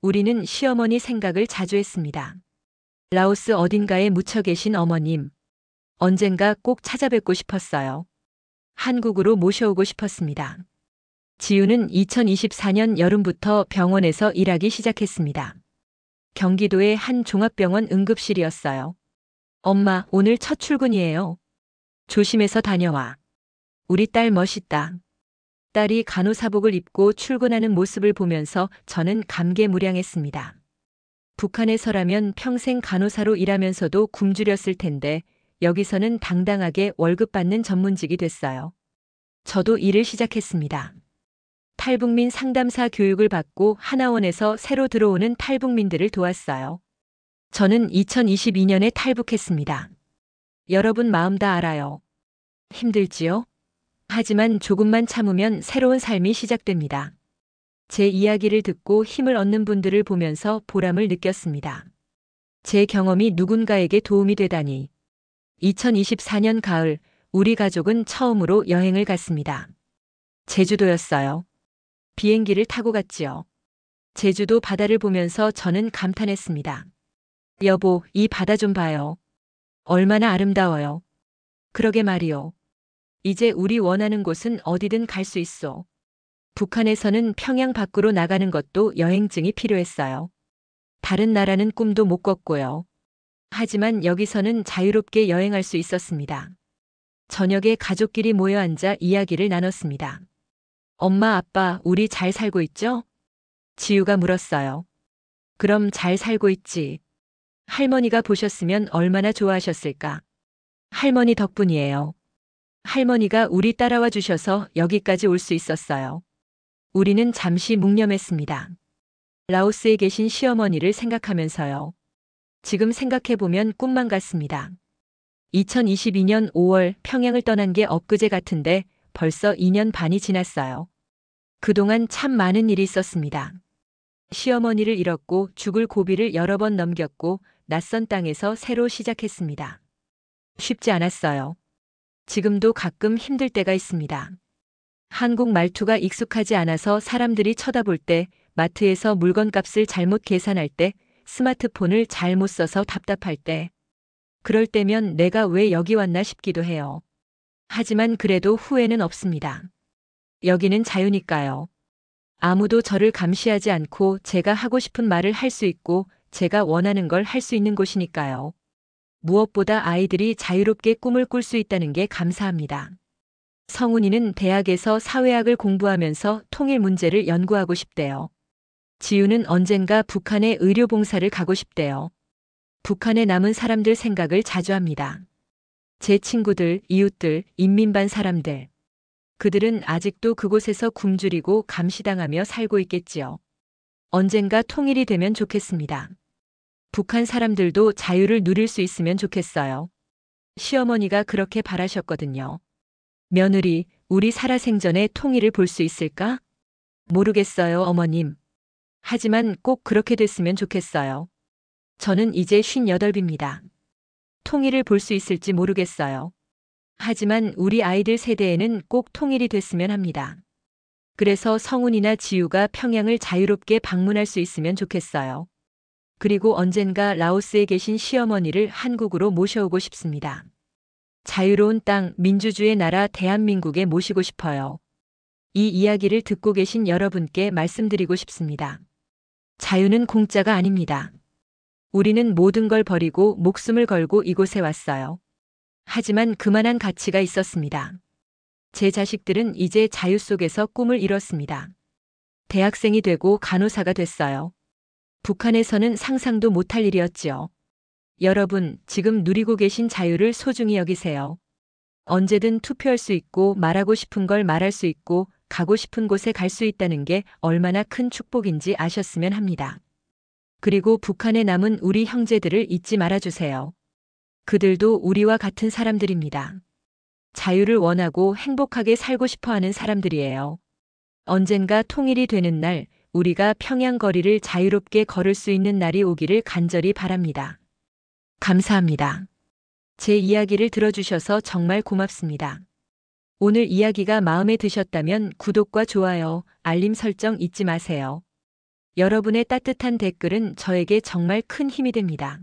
우리는 시어머니 생각을 자주 했습니다. 라오스 어딘가에 묻혀 계신 어머님. 언젠가 꼭 찾아뵙고 싶었어요. 한국으로 모셔오고 싶었습니다. 지우는 2024년 여름부터 병원에서 일하기 시작했습니다. 경기도의 한 종합병원 응급실이었어요. 엄마, 오늘 첫 출근이에요. 조심해서 다녀와. 우리 딸 멋있다. 딸이 간호사복을 입고 출근하는 모습을 보면서 저는 감개무량했습니다. 북한에서라면 평생 간호사로 일하면서도 굶주렸을 텐데 여기서는 당당하게 월급 받는 전문직이 됐어요. 저도 일을 시작했습니다. 탈북민 상담사 교육을 받고 하나원에서 새로 들어오는 탈북민들을 도왔어요. 저는 2022년에 탈북했습니다. 여러분 마음 다 알아요. 힘들지요? 하지만 조금만 참으면 새로운 삶이 시작됩니다. 제 이야기를 듣고 힘을 얻는 분들을 보면서 보람을 느꼈습니다. 제 경험이 누군가에게 도움이 되다니. 2024년 가을, 우리 가족은 처음으로 여행을 갔습니다. 제주도였어요. 비행기를 타고 갔지요. 제주도 바다를 보면서 저는 감탄했습니다. 여보, 이 바다 좀 봐요. 얼마나 아름다워요. 그러게 말이요. 이제 우리 원하는 곳은 어디든 갈 수 있어. 북한에서는 평양 밖으로 나가는 것도 여행증이 필요했어요. 다른 나라는 꿈도 못 꿨고요. 하지만 여기서는 자유롭게 여행할 수 있었습니다. 저녁에 가족끼리 모여 앉아 이야기를 나눴습니다. 엄마, 아빠, 우리 잘 살고 있죠? 지우가 물었어요. 그럼 잘 살고 있지. 할머니가 보셨으면 얼마나 좋아하셨을까. 할머니 덕분이에요. 할머니가 우리 따라와 주셔서 여기까지 올 수 있었어요. 우리는 잠시 묵념했습니다. 라오스에 계신 시어머니를 생각하면서요. 지금 생각해보면 꿈만 같습니다. 2022년 5월 평양을 떠난 게 엊그제 같은데 벌써 2년 반이 지났어요. 그동안 참 많은 일이 있었습니다. 시어머니를 잃었고 죽을 고비를 여러 번 넘겼고 낯선 땅에서 새로 시작했습니다. 쉽지 않았어요. 지금도 가끔 힘들 때가 있습니다. 한국 말투가 익숙하지 않아서 사람들이 쳐다볼 때, 마트에서 물건값을 잘못 계산할 때, 스마트폰을 잘못 써서 답답할 때. 그럴 때면 내가 왜 여기 왔나 싶기도 해요. 하지만 그래도 후회는 없습니다. 여기는 자유니까요. 아무도 저를 감시하지 않고 제가 하고 싶은 말을 할 수 있고 제가 원하는 걸 할 수 있는 곳이니까요. 무엇보다 아이들이 자유롭게 꿈을 꿀 수 있다는 게 감사합니다. 성훈이는 대학에서 사회학을 공부하면서 통일 문제를 연구하고 싶대요. 지우는 언젠가 북한에 의료봉사를 가고 싶대요. 북한에 남은 사람들 생각을 자주 합니다. 제 친구들, 이웃들, 인민반 사람들. 그들은 아직도 그곳에서 굶주리고 감시당하며 살고 있겠지요. 언젠가 통일이 되면 좋겠습니다. 북한 사람들도 자유를 누릴 수 있으면 좋겠어요. 시어머니가 그렇게 바라셨거든요. 며느리, 우리 살아생전에 통일을 볼 수 있을까? 모르겠어요, 어머님. 하지만 꼭 그렇게 됐으면 좋겠어요. 저는 이제 58입니다. 통일을 볼 수 있을지 모르겠어요. 하지만 우리 아이들 세대에는 꼭 통일이 됐으면 합니다. 그래서 성훈이나 지우가 평양을 자유롭게 방문할 수 있으면 좋겠어요. 그리고 언젠가 라오스에 계신 시어머니를 한국으로 모셔오고 싶습니다. 자유로운 땅, 민주주의 나라 대한민국에 모시고 싶어요. 이 이야기를 듣고 계신 여러분께 말씀드리고 싶습니다. 자유는 공짜가 아닙니다. 우리는 모든 걸 버리고 목숨을 걸고 이곳에 왔어요. 하지만 그만한 가치가 있었습니다. 제 자식들은 이제 자유 속에서 꿈을 이뤘습니다. 대학생이 되고 간호사가 됐어요. 북한에서는 상상도 못할 일이었지요. 여러분, 지금 누리고 계신 자유를 소중히 여기세요. 언제든 투표할 수 있고 말하고 싶은 걸 말할 수 있고 가고 싶은 곳에 갈 수 있다는 게 얼마나 큰 축복인지 아셨으면 합니다. 그리고 북한에 남은 우리 형제들을 잊지 말아주세요. 그들도 우리와 같은 사람들입니다. 자유를 원하고 행복하게 살고 싶어 하는 사람들이에요. 언젠가 통일이 되는 날, 우리가 평양 거리를 자유롭게 걸을 수 있는 날이 오기를 간절히 바랍니다. 감사합니다. 제 이야기를 들어주셔서 정말 고맙습니다. 오늘 이야기가 마음에 드셨다면 구독과 좋아요, 알림 설정 잊지 마세요. 여러분의 따뜻한 댓글은 저에게 정말 큰 힘이 됩니다.